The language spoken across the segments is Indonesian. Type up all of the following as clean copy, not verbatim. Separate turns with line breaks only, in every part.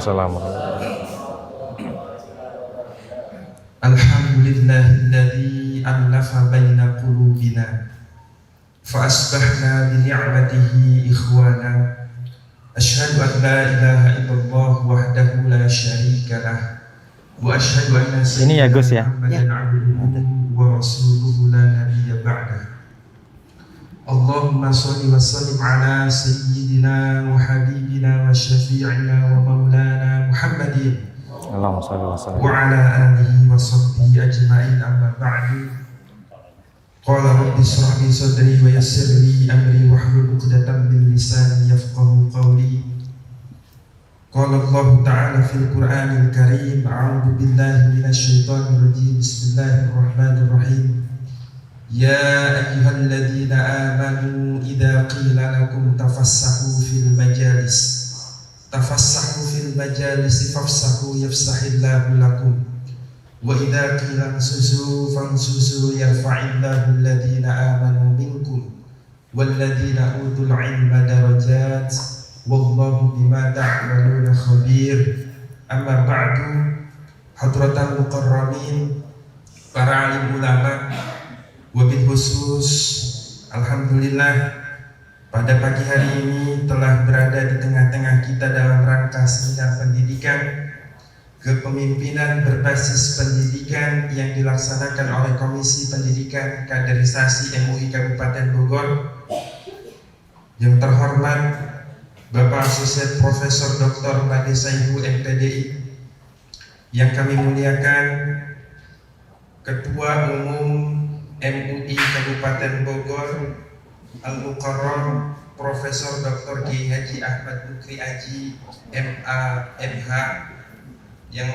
Waalaikumsalam.
Alhamdulillahilladzi allafa baina qulubina fa asbahna bi ni'matihi ikhwana. Asyhadu an la ilaha illallah wahdahu la syarika lah wa asyhadu anna
Ini ya Gus ya.
Muhammadan abduhu wa rasuluhu la nabiyya ba'dah. Allahumma shalli wa sallim ala sayyidina wa habibina wa syafi'ina wa maulana Muhammadin
Allahumma shalli wa sallim
wa ala alihi wa sahbihi ajma'in, amma ba'du. Qala rabbi shrah li sadri wa yassir li amri wahlul 'uqdatam min lisani yafqahu qawli. Qala Allah ta'ala fil Qur'anil Karim, a'udzu billahi minasy syaithanir rajim. Bismillahirrahmanirrahim. Ya ayyuhalladzina amanu idza qila lakum tafassahu fil majalis fafsahu yafsahillahu lakum wa idza qila ansusu fansusu yarfa'illahu alladhina amanu minkum walladzina utul ilma darajat wallahu bima ta'maluna khabir. Amma ba'du. Hadratal mukarramin, para alim ulama, wabil khusus, alhamdulillah pada pagi hari ini telah berada di tengah-tengah kita dalam rangka seminar pendidikan kepemimpinan berbasis pendidikan yang dilaksanakan oleh Komisi Pendidikan Kaderisasi MUI Kabupaten Bogor. Yang terhormat Bapak Asosiat Profesor Dr. Made Saihu MPDI, yang kami muliakan Ketua Umum MUI Kabupaten Bogor Al-Mukarram Profesor Dr. Kiai Haji Ahmad Mukri Aji MA MH, yang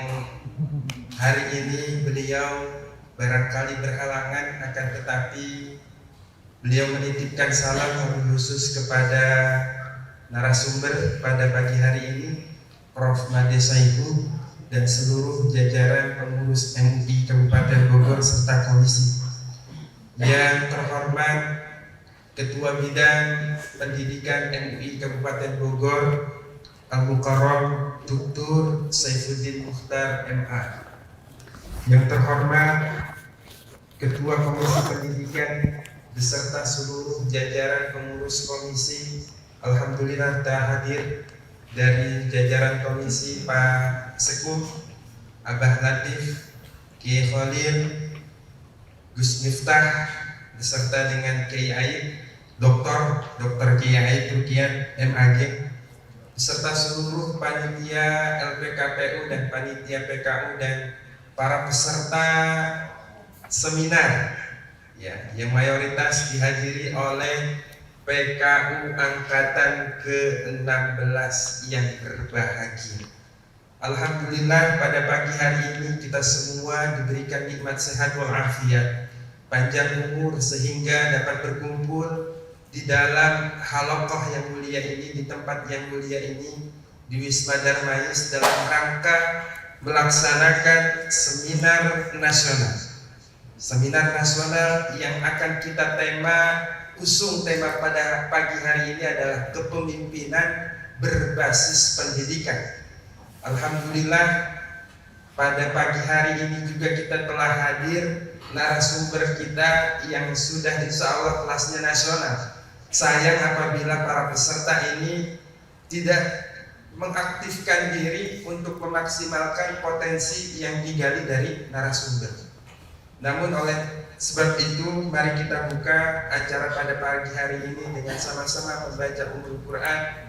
hari ini beliau barangkali berhalangan, akan tetapi beliau menitipkan salam khusus kepada narasumber pada pagi hari ini, Prof. Made Saihu dan seluruh jajaran pengurus MUI Kabupaten Bogor serta komisi. Yang terhormat Ketua Bidang Pendidikan MUI Kabupaten Bogor Al-Mukarram Dr. Saifuddin Mukhtar MA. Yang terhormat Ketua Komisi Pendidikan beserta seluruh jajaran pengurus komisi, alhamdulillah telah hadir dari jajaran komisi Pak Sekuh, Abah Latif, Kiai Khalil, Gus Miftah, beserta dengan Kiai Aib, Dr. Kiai Aib Rukian MAG, beserta seluruh panitia LPKPU dan panitia PKU dan para peserta seminar ya, yang mayoritas dihadiri oleh PKU Angkatan ke-16 yang berbahagia. Alhamdulillah pada pagi hari ini kita semua diberikan nikmat sehat walafiat, panjang umur, sehingga dapat berkumpul di dalam halaqah yang mulia ini, di tempat yang mulia ini, di Wisma Darmais, dalam rangka melaksanakan seminar nasional. Seminar nasional yang akan kita usung tema pada pagi hari ini adalah kepemimpinan berbasis pendidikan. Alhamdulillah pada pagi hari ini juga kita telah hadir narasumber kita yang sudah insya Allah kelasnya nasional. Sayang apabila para peserta ini tidak mengaktifkan diri untuk memaksimalkan potensi yang digali dari narasumber. Namun oleh sebab itu mari kita buka acara pada pagi hari ini dengan sama-sama membaca Ummul Quran.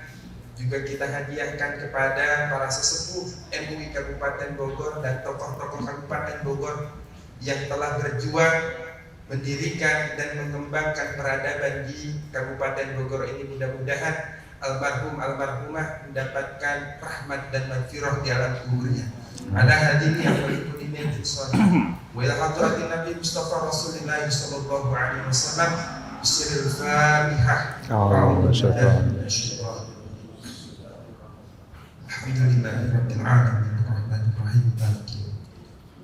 Juga kita hadiahkan kepada para sesepuh MUI Kabupaten Bogor dan tokoh-tokoh Kabupaten Bogor yang telah berjuang mendirikan dan mengembangkan peradaban di Kabupaten Bogor ini. Mudah-mudahan almarhum almarhumah mendapatkan rahmat dan maghfirah di alam kuburnya. Ada hadirin yang mengikuti majlis shalah wa ila hadratin Nabi Mustafa Rasulullah sallallahu alaihi wasallam bisirul Fatihah. Alhamdulillahirabbil alamin arrahmanir rahim maliki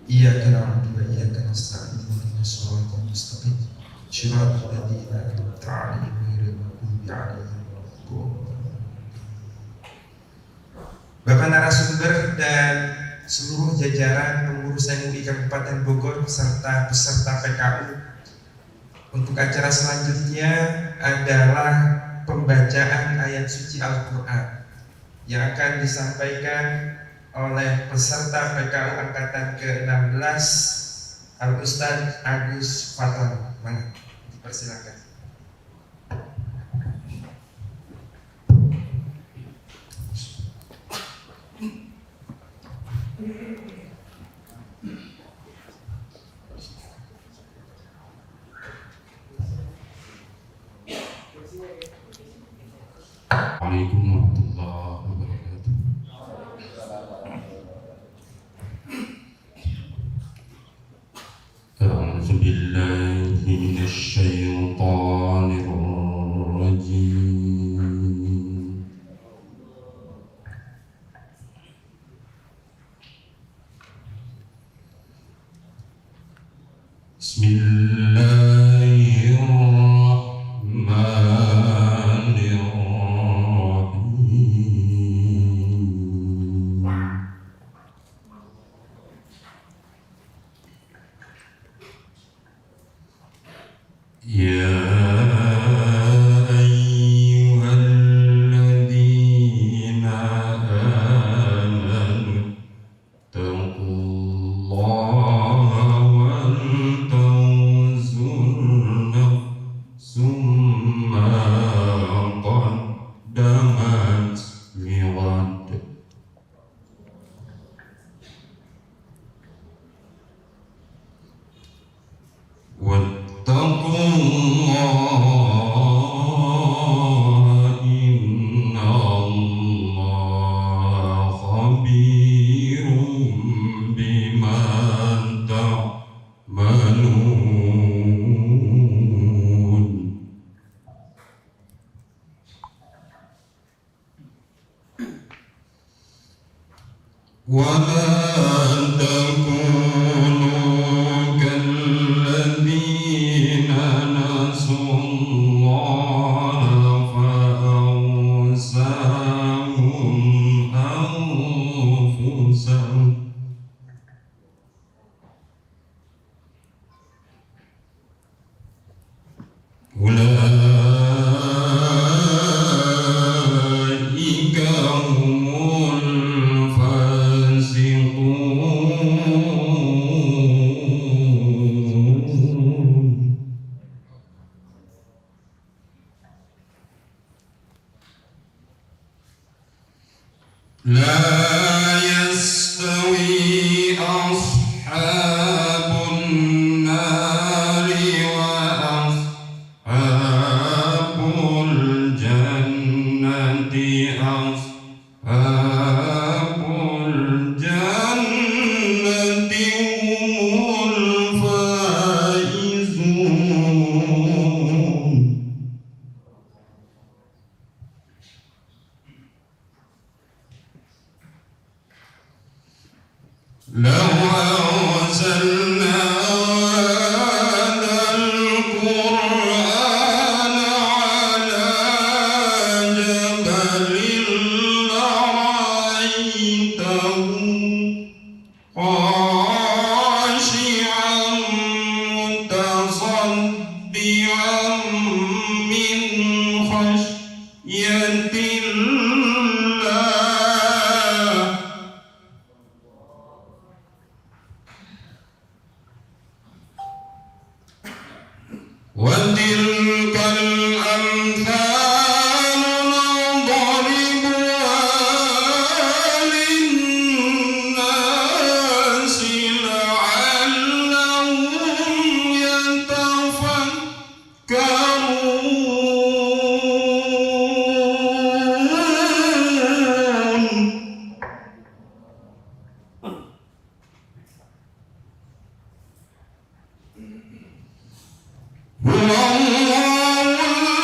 iyyaka na'budu wa iyyaka nasta'in ihdinas siratal mustaqim shiratal ladzina an'amta 'alaihim ghairil maghdubi 'alaihim waladdallin. Bapak narasumber dan seluruh jajaran pengurus MUI Kabupaten Bogor serta peserta PKU. Untuk acara selanjutnya adalah pembacaan ayat suci Al-Quran yang akan disampaikan oleh peserta PKU Angkatan ke-16 Al-Ustadz Agus Faton. Mana? Dipersilakan.
Assalamualaikum warahmatullahi wabarakatuh. A'udzu billahi minasy syaithanir rajim. Bismillahirrahmanirrahim. Ya ayyuhalladzina amanu taqullaha wal tanzur nafsum ma qaddamat lighad. واتقوا الله إن الله خبير بما تعملون. ولا تكونوا كالذين نسوا الله فأنساهم أنفسهم. أولئك هم الفاسقون. لا يستوي أصحاب النار وأصحاب الجنة. أصحاب الجنة هم الفائزون. لو أنزلنا هذا القرآن على جبل لرأيته خاشعا متصدعا من خشية الله. وتلك الأمثال نضربها للناس لعلهم يتفكرون. هو الله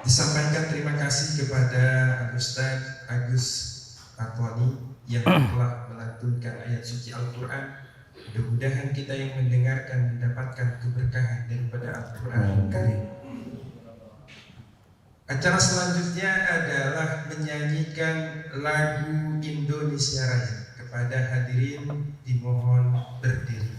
Disampaikan terima kasih kepada Ustaz Agus Atwani yang telah melantunkan ayat suci Al-Quran. Mudah-mudahan kita yang mendengarkan mendapatkan keberkahan daripada Al-Quran Karim. Acara selanjutnya adalah menyanyikan lagu Indonesia Raya. Kepada hadirin dimohon berdiri.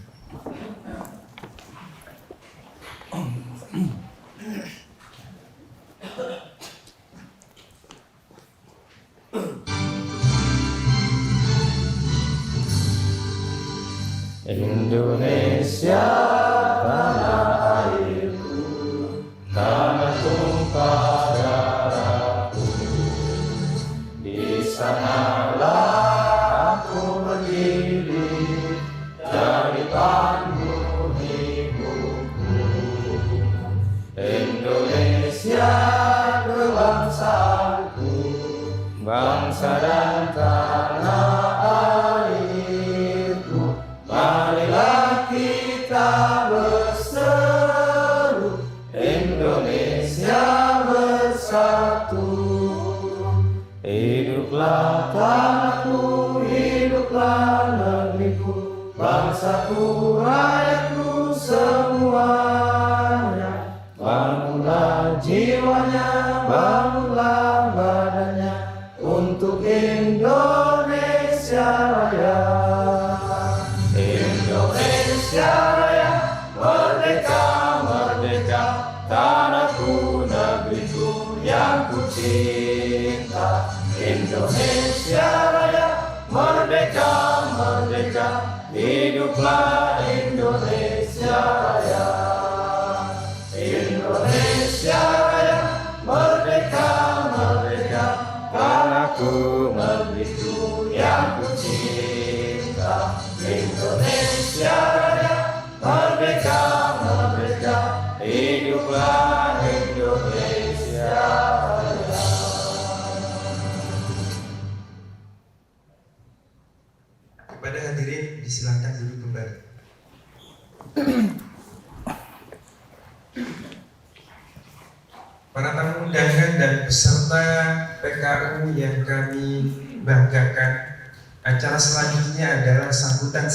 Indonesia tanah airku, tanah tumpah darahku. Di sanalah aku berdiri dari panggung hidupku. Indonesia kebangsaanku, bangsa dan tanah airku. Marilah kita berseru, Indonesia bersatu. Hiduplah tanahku, hiduplah negeriku, bangsaku, rakyatku semuanya. Bangunlah jiwanya, bangunlah badannya untuk Indonesia Raya. Indonesia Raya, merdeka, merdeka, tanahku, negeriku yang ku cinta. Indonesia Raya, merdeka, merdeka, hiduplah Indonesia Raya. Indonesia Raya, merdeka, merdeka, tanahku, negeriku yang ku cinta. Indonesia Raya, merdeka, merdeka, hiduplah Indonesia Raya.
Kepada hadirin disilakan duduk kembali. Para tamu undangan dan peserta PKU yang kami banggakan, acara selanjutnya adalah sambutan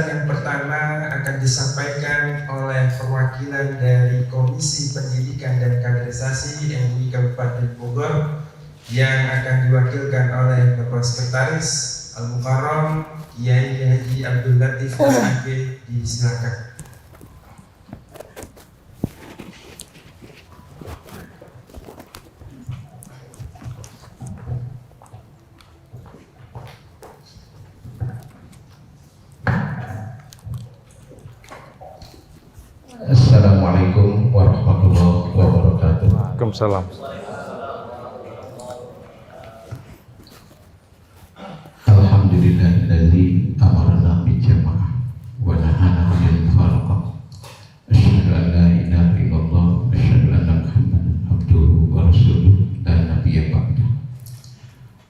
yang pertama akan disampaikan oleh perwakilan dari Komisi Pendidikan dan Kaderisasi MUI Kabupaten Bogor yang akan diwakilkan oleh Bapak Sekretaris Al-Mukarram Kiai Haji Abdul Latif SIP. Disilakan.
Assalamualaikum warahmatullahi wabarakatuh.
Waalaikumsalam.
Alhamdulillahilladzi amarna bil jamaah wa nahana 'anil farqah. Asyhadu an la ilaha illallah wa asyhadu anna Muhammadan abduhu wa rasuluh la nabiyya ba'dahu.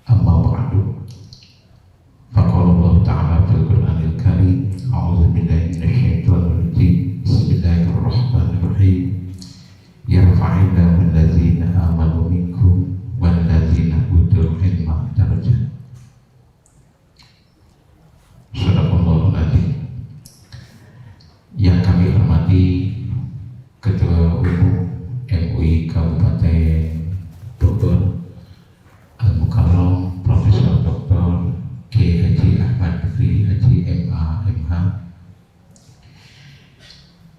Amma ba'du. Faqala Allah ta'ala fil Qur'anil Karim, a'udzu billahi minasyaitonir rajim. Bismillahirrahmanirrahim. Yarfa'illahu allazina amanu minkum wallazina utul ilma darajat.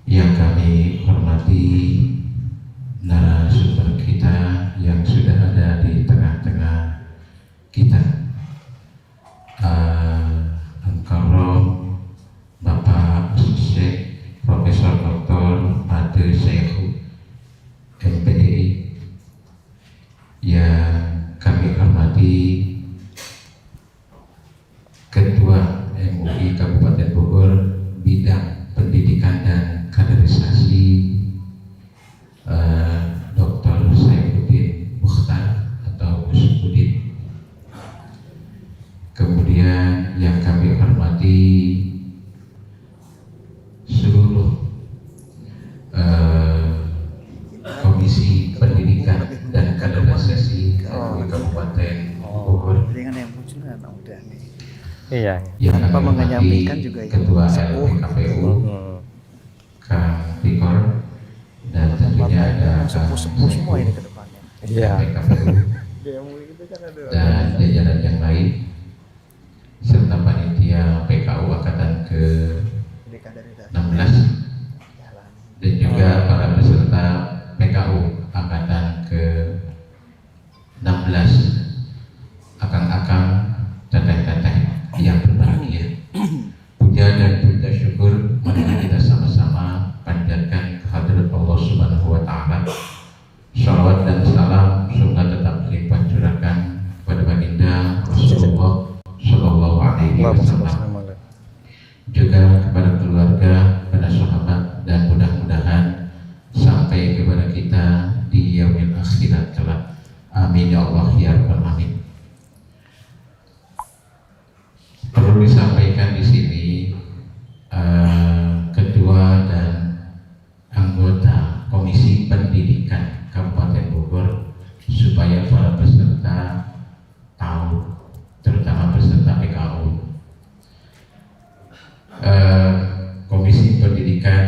Yang kami hormati narasumber kita yang sudah ada di tengah-tengah kita, Al-Karom Bapak Syekh Profesor Dr. Ade Syekhu MPDI, yang kami hormati Ketua MUI Kabupaten Bogor bidang pendidikan dan kaderisasi, Dr. Saifuddin Mukhtar atau Gus Budin. Kemudian yang kami hormati seluruh Komisi Pendidikan dan Kaderisasi MUI Kabupaten Bogor.
Iya.
Yang
Apa
kami
menyampaikan
hormati
juga itu
Ketua
sepuh.
LPKPU Kang Tikor, dan tentunya ada Kang
Sepuh-sepuh semua ini ke depannya.
Iya.
PKPU dan jajaran yang lain serta panitia PKU angkatan ke-16 dan juga para peserta PKU angkatan ke-16, akang-akang, teteh-teteh yang berbahagia. Puja dan puja syukur marilah kita sama-sama panjatkan kehadirat Allah Subhanahu wa Ta'ala. Shalawat dan salam semoga tetap dilimpah curahkan kepada baginda Rasulullah Shallallahu Alaihi Wasallam, juga kepada keluarga, kepada sahabat, dan mudah-mudahan sampai kepada kita di yaumil akhirat kelak. Amin ya Allah ya Rabbal alamin. Perlu disampaikan di sini, ketua dan anggota Komisi Pendidikan Kabupaten Bogor, supaya para peserta tahu, terutama peserta PKU. Komisi Pendidikan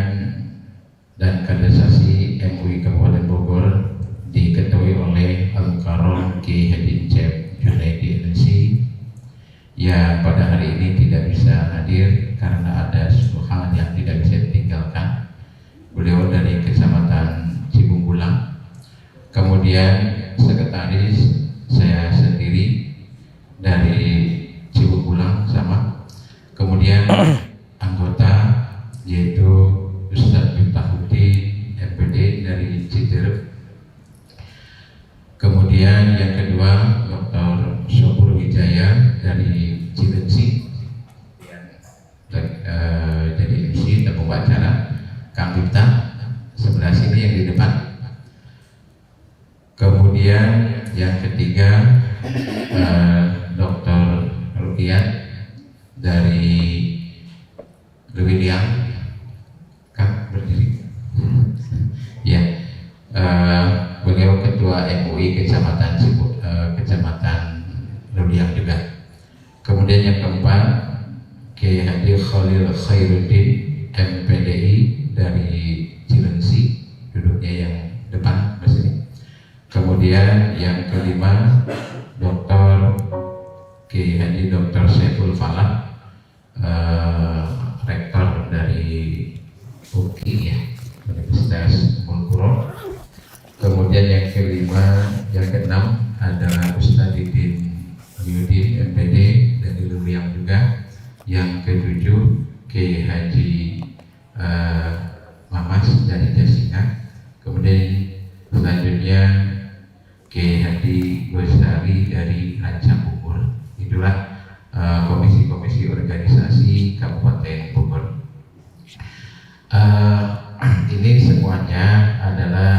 dan Kaderisasi MUI Kabupaten Bogor diketuai oleh Al-Karom Ki Haji Cep Junaidi LC, yang pada hari ini tidak bisa hadir karena ada sebuah hal yang tidak bisa ditinggalkan. Beliau dari Kecamatan Cibunggulang. Kemudian sekretaris saya sendiri dari Cibunggulang sama. Kemudian anggota yaitu Ustadz Miftahudin MPD dari Citerep. Kemudian yang kedua Dr. Sopur Wijaya dari Cilengsi, jadi MC dan pembicara. Kang Bipta sebelah sini yang di depan. Kemudian yang ketiga Dr. Rukiat dari Lewiliang. Kang berdiri. Ya, beliau ketua MUI Kecamatan Lewiliang juga. Kemudian yang keempat Kiai Haji Khalil Khairuddin MPDI dari Cilengsi, duduknya yang depan di sini. Kemudian yang kelima Dr. Kiai Haji Dr. Saiful Falah, rektor dari UKI ya, Universitas Mulkuro. Kemudian yang kelima, yang keenam adalah Ustadz Didin Yudin MPD dari Lewiliang juga. Yang ketujuh Kiai Haji Mamas dari Jasinga. Kemudian selanjutnya Kiai Haji Gosari dari Rancang Bogor. Itulah komisi-komisi organisasi Kabupaten Bogor. Ini semuanya adalah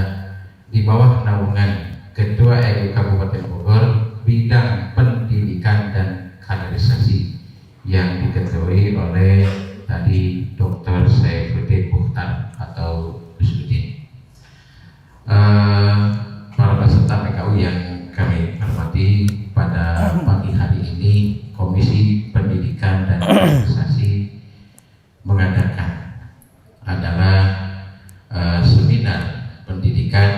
di bawah naungan Ketua MUI Kabupaten Bogor bidang pendidikan dan kaderisasi yang diketuai oleh tadi Dr. Saifuddin Mukhtar atau Gus Budin. Para peserta PKU yang kami hormati, pada pagi hari ini Komisi Pendidikan dan Kaderisasi mengadakan adalah seminar pendidikan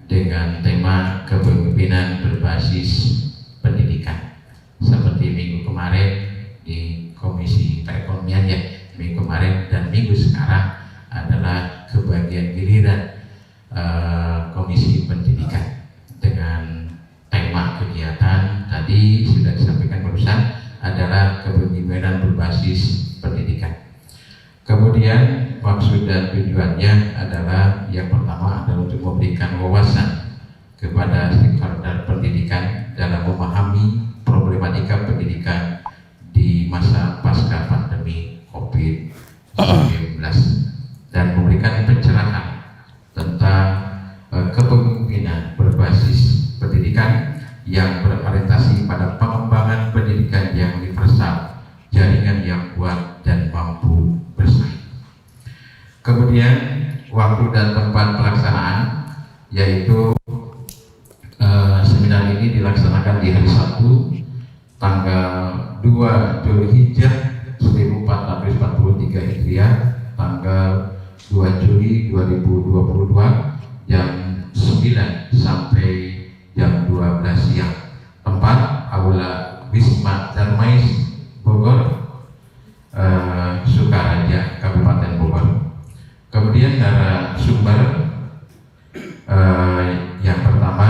dengan tema kepemimpinan berbasis pendidikan. Seperti minggu kemarin di Komisi Perekonomian ya, minggu kemarin dan minggu sekarang adalah kebagian giliran Komisi Pendidikan dengan tema kegiatan tadi sudah disampaikan barusan adalah kepemimpinan berbasis pendidikan. Kemudian maksud dan tujuannya adalah yang pertama adalah untuk memberikan wawasan kepada stakeholder pendidikan dalam memahami problematika pendidikan di masa pasca pandemi COVID-19 dan memberikan pencerahan tentang kepemimpinan berbasis pendidikan yang berorientasi pada pengembangan pendidikan yang universal, jaringan yang kuat dan mampu bersaing. Kemudian waktu dan tempat pelaksanaan, yaitu seminar ini dilaksanakan di hari Sabtu tanggal 2 Dzulhijjah 1443 Hijriah, tanggal 2 Juli 2022 jam 9 sampai jam 12 siang. Tempat Aula Wisma Darmais Bogor, Sukaraja, Kabupaten Bogor. Kemudian narasumber yang pertama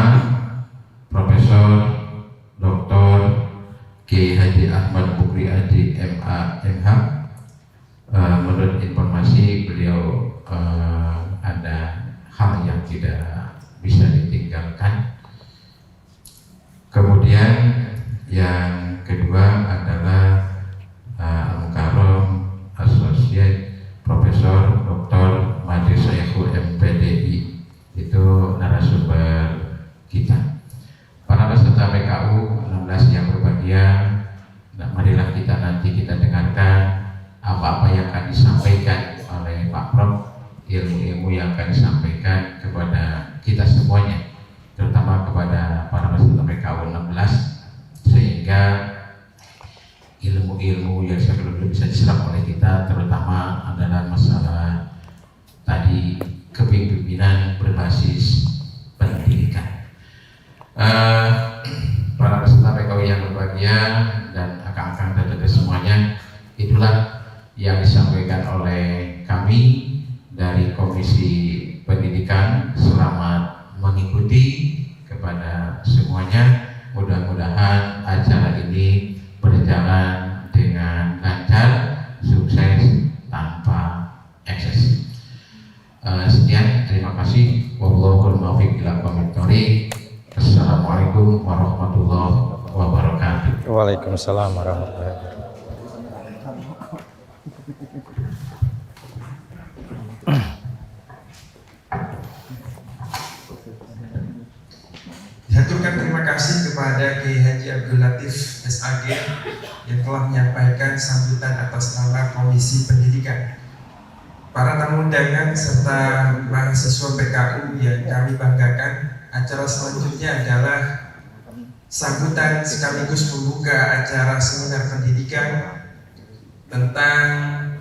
Profesor Dr. Kiai Haji Ahmad Bukri Haji MA MH. Menurut informasi beliau ada hal yang tidak bisa ditinggalkan. Kemudian yang kedua adalah Al-Mukarram Associate Profesor Dr. Madi Syaikhu MPDI, itu narasumber kita. Para peserta PKU 16 yang berbahagia, marilah kita dengarkan apa-apa yang akan disampaikan oleh Pak Prof, ilmu-ilmu yang akan disampaikan kepada kita semuanya, terutama kepada para peserta PKU 16, sehingga ilmu-ilmu yang sebelumnya bisa diserap oleh kita, terutama adalah masalah tadi kepemimpinan berbasis pendidikan. Para peserta PKU yang berbahagia dan akang-akang dan dede semuanya, itulah yang disampaikan oleh kami dari Komisi Pendidikan. Selamat mengikuti kepada semuanya. Mudah-mudahan acara ini berjalan dengan lancar, sukses tanpa ekses. Sekian, terima kasih. Wallahul muwaffiq ila aqwamit thoriq. Assalamualaikum warahmatullahi wabarakatuh.
Waalaikumsalam warahmatullahi wabarakatuh.
Dihaturkan terima kasih kepada Kiai Haji Abdul Latif SAG yang telah menyampaikan sambutan atas nama Komisi Pendidikan. Para tamu undangan serta mahasiswa PKU yang kami banggakan, acara selanjutnya adalah sambutan sekaligus membuka acara seminar pendidikan tentang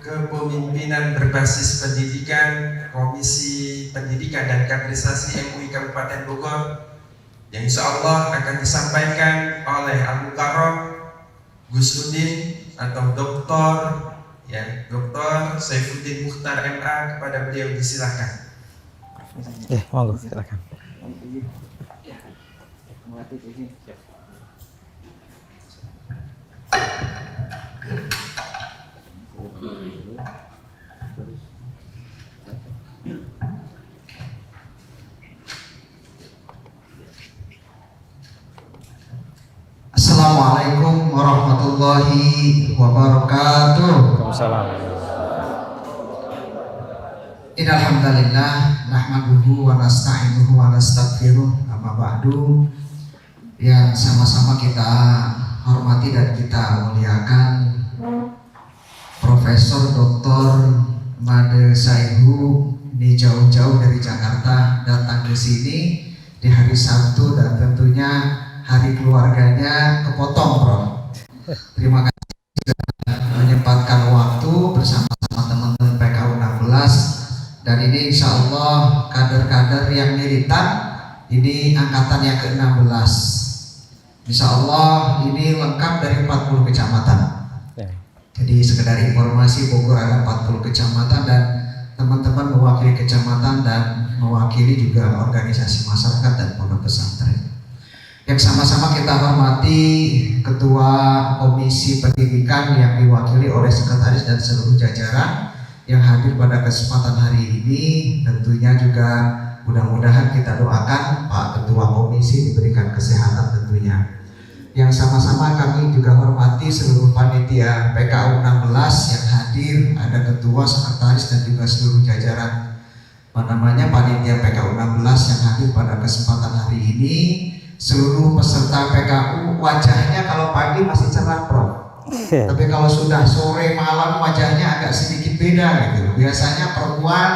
kepemimpinan berbasis pendidikan Komisi Pendidikan dan Kaderisasi MUI Kabupaten Bogor, yang insya Allah akan disampaikan oleh Al-Mukarram Gus Nudin atau Dr. Saifuddin Mukhtar MA. Kepada beliau disilakan.
Monggo silakan.
Assalamualaikum warahmatullahi wabarakatuh.
Waalaikumsalam.
Innal hamdalillah nahmaduhu wa nasta'inuhu wa nastaghfiruh. Amma ba'du. Yang sama-sama kita hormati dan kita muliakan Profesor Dr. Made Saihu, ini jauh-jauh dari Jakarta datang ke sini di hari Sabtu dan tentunya hari keluarganya kepotong, Prof. Terima kasih sudah menyempatkan waktu bersama-sama teman-teman PKU 16, dan ini insya Allah kader-kader yang militan, ini angkatan yang ke-16. Insya Allah ini lengkap dari 40 kecamatan. Jadi sekedar informasi, Bogor ada 40 kecamatan dan teman teman-teman mewakili kecamatan dan mewakili juga organisasi masyarakat dan pondok pesantren. Yang sama-sama kita hormati Ketua Komisi Pendidikan yang diwakili oleh Sekretaris dan seluruh jajaran yang hadir pada kesempatan hari ini. Tentunya juga mudah-mudahan kita doakan Pak Ketua Komisi diberikan kesehatan tentunya. Yang sama-sama kami juga hormati seluruh panitia PKU 16 yang hadir, ada Ketua, Sekretaris dan juga seluruh jajaran panitia PKU 16 yang hadir pada kesempatan hari ini. Seluruh peserta PKU wajahnya kalau pagi masih cerah, Prof. Tapi kalau sudah sore malam wajahnya agak sedikit beda gitu. Biasanya perempuan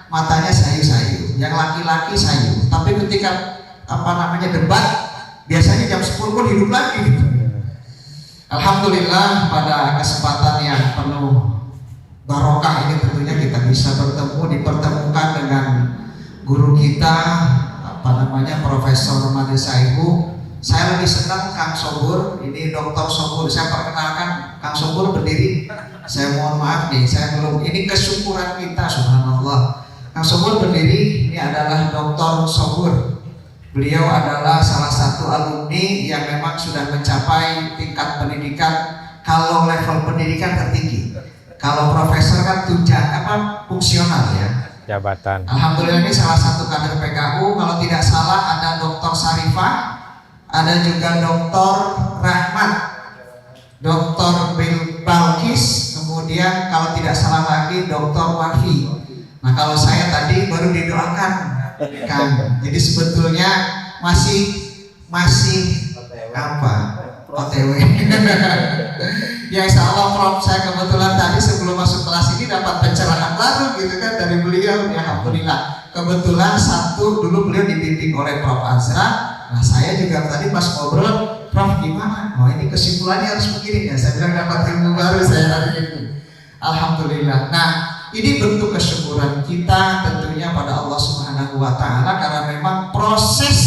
matanya sayu-sayu, yang laki-laki sayu. Tapi ketika debat, biasanya jam 10 pun hidup lagi gitu. Alhamdulillah pada kesempatan yang penuh barokah ini tentunya kita bisa bertemu, dipertemukan dengan guru kita Profesor Made Saihu. Saya lebih senang Kang Sobur, ini Dr. Sobur. Saya perkenalkan Kang Sobur berdiri. Saya mohon maaf nih, saya belum. Ini kesyukuran kita, subhanallah. Kang Sobur berdiri, ini adalah Dr. Sobur. Beliau adalah salah satu alumni yang memang sudah mencapai tingkat pendidikan. Kalau level pendidikan tertinggi. Kalau profesor kan fungsional ya.
Jabatan.
Alhamdulillah ini salah satu kader PKU. Kalau tidak salah ada Dr. Sarifah, ada juga Dr. Rahmat, Dr. Balkis, kemudian kalau tidak salah lagi Dr. Wafi. Nah kalau saya tadi baru didoakan Kang. Jadi sebetulnya masih OTW. Ya insya Allah Prof, saya kebetulan tadi sebelum masuk kelas ini dapat pencerahan baru gitu kan dari beliau. Ya alhamdulillah. Kebetulan dulu beliau dibimbing oleh Prof Azra. Nah saya juga tadi pas ngobrol, Prof gimana? Oh ini kesimpulannya harus begini ya. Saya bilang dapat ilmu baru saya hari ini. Alhamdulillah. Nah ini bentuk kesyukuran kita tentunya pada Allah Subhanahu Wa Taala karena memang proses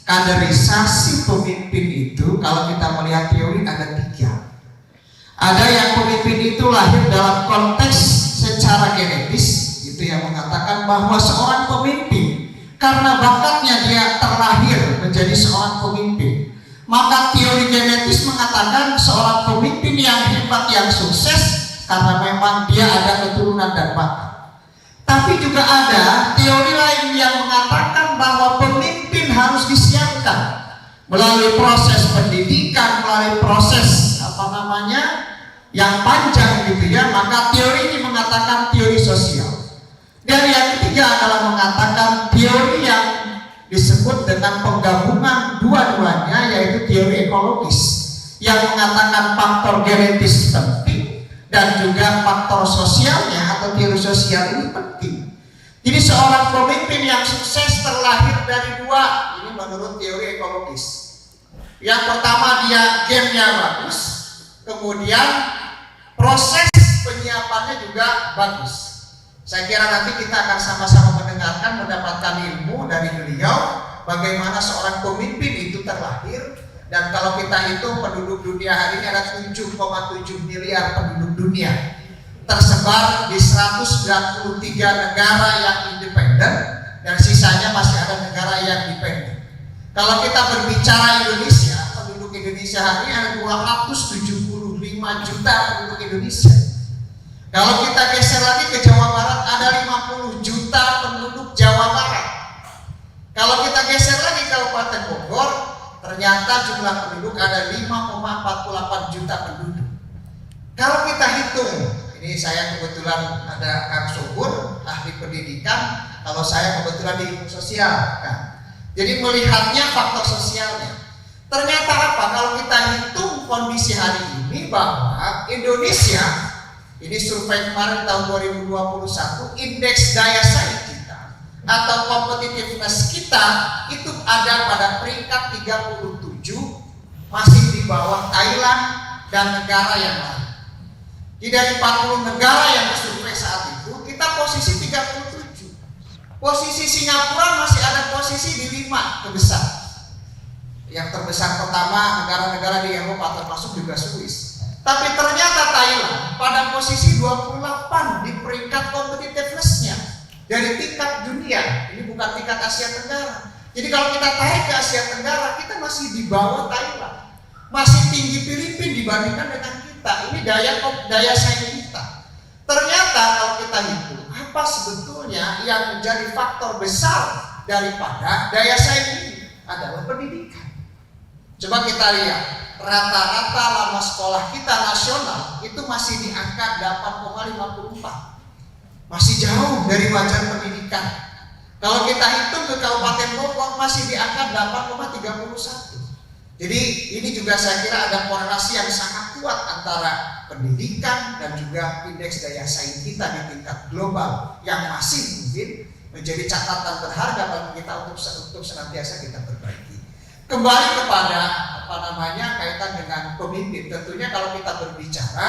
kaderisasi pemimpin itu kalau kita melihat teori ada 3. Ada yang pemimpin itu lahir dalam konteks secara genetis, itu yang mengatakan bahwa seorang pemimpin karena bakatnya dia terlahir menjadi seorang pemimpin. Maka teori genetis mengatakan seorang pemimpin yang hebat, yang sukses karena memang dia ada keturunan dan bakat. Tapi juga ada teori lain yang mengatakan bahwa pemimpin harus disiapkan melalui proses pendidikan, melalui proses yang panjang gitu ya. Maka teori ini mengatakan teori sosial. Dan yang ketiga adalah mengatakan teori yang disebut dengan penggabungan dua-duanya, yaitu teori ekologis yang mengatakan faktor genetis penting dan juga faktor sosialnya atau teori sosial ini penting. Jadi seorang pemimpin yang sukses terlahir dari 2, ini menurut teori ekologis. Yang pertama dia gennya bagus, kemudian proses penyiapannya juga bagus. Saya kira nanti kita akan sama-sama mendengarkan, mendapatkan ilmu dari beliau bagaimana seorang pemimpin itu terlahir. Dan kalau kita hitung penduduk dunia hari ini ada 7,7 miliar penduduk dunia, tersebar di 193 negara yang independen dan sisanya masih ada negara yang dependen. Kalau kita berbicara Indonesia, penduduk Indonesia hari ini ada 275 juta penduduk Indonesia. Kalau kita geser lagi ke Jawa Barat ada 50 juta penduduk Jawa Barat. Kalau kita geser lagi ke Kabupaten Bogor, ternyata jumlah penduduk ada 5,48 juta penduduk. Kalau kita hitung, ini saya kebetulan ada Kang Sobur, ahli pendidikan, kalau saya kebetulan di ilmu sosial kan. Jadi melihatnya faktor sosialnya. Ternyata apa? Kalau kita hitung kondisi hari ini bahwa Indonesia, ini survei kemarin tahun 2021, indeks daya saing kita atau competitiveness kita itu ada pada peringkat 37, masih di bawah Thailand dan negara yang lain. Jadi dari 40 negara yang disurvei saat itu, kita posisi 37. Posisi Singapura masih ada posisi di 5 terbesar. Yang terbesar pertama negara-negara di Eropa termasuk juga Swiss. Tapi ternyata Thailand pada posisi 28 di peringkat competitiveness-nya. bukan tingkat Asia Tenggara. Jadi kalau kita tarik ke Asia Tenggara, kita masih di bawah Thailand, masih tinggi Filipina dibandingkan dengan kita. Ini daya saing kita. Ternyata kalau kita hitung, apa sebetulnya yang menjadi faktor besar daripada daya saing ini adalah pendidikan. Coba kita lihat, rata-rata lama sekolah kita nasional itu masih di angka 8,54. Masih jauh dari wajar pendidikan. Kalau kita hitung ke Kabupaten Bogor masih di angka 8,31. Jadi ini juga saya kira ada korelasi yang sangat kuat antara pendidikan dan juga indeks daya saing kita di tingkat global yang masih mungkin menjadi catatan berharga bagi kita untuk senantiasa kita perbaiki. Kembali kepada kaitan dengan pemimpin. Tentunya kalau kita berbicara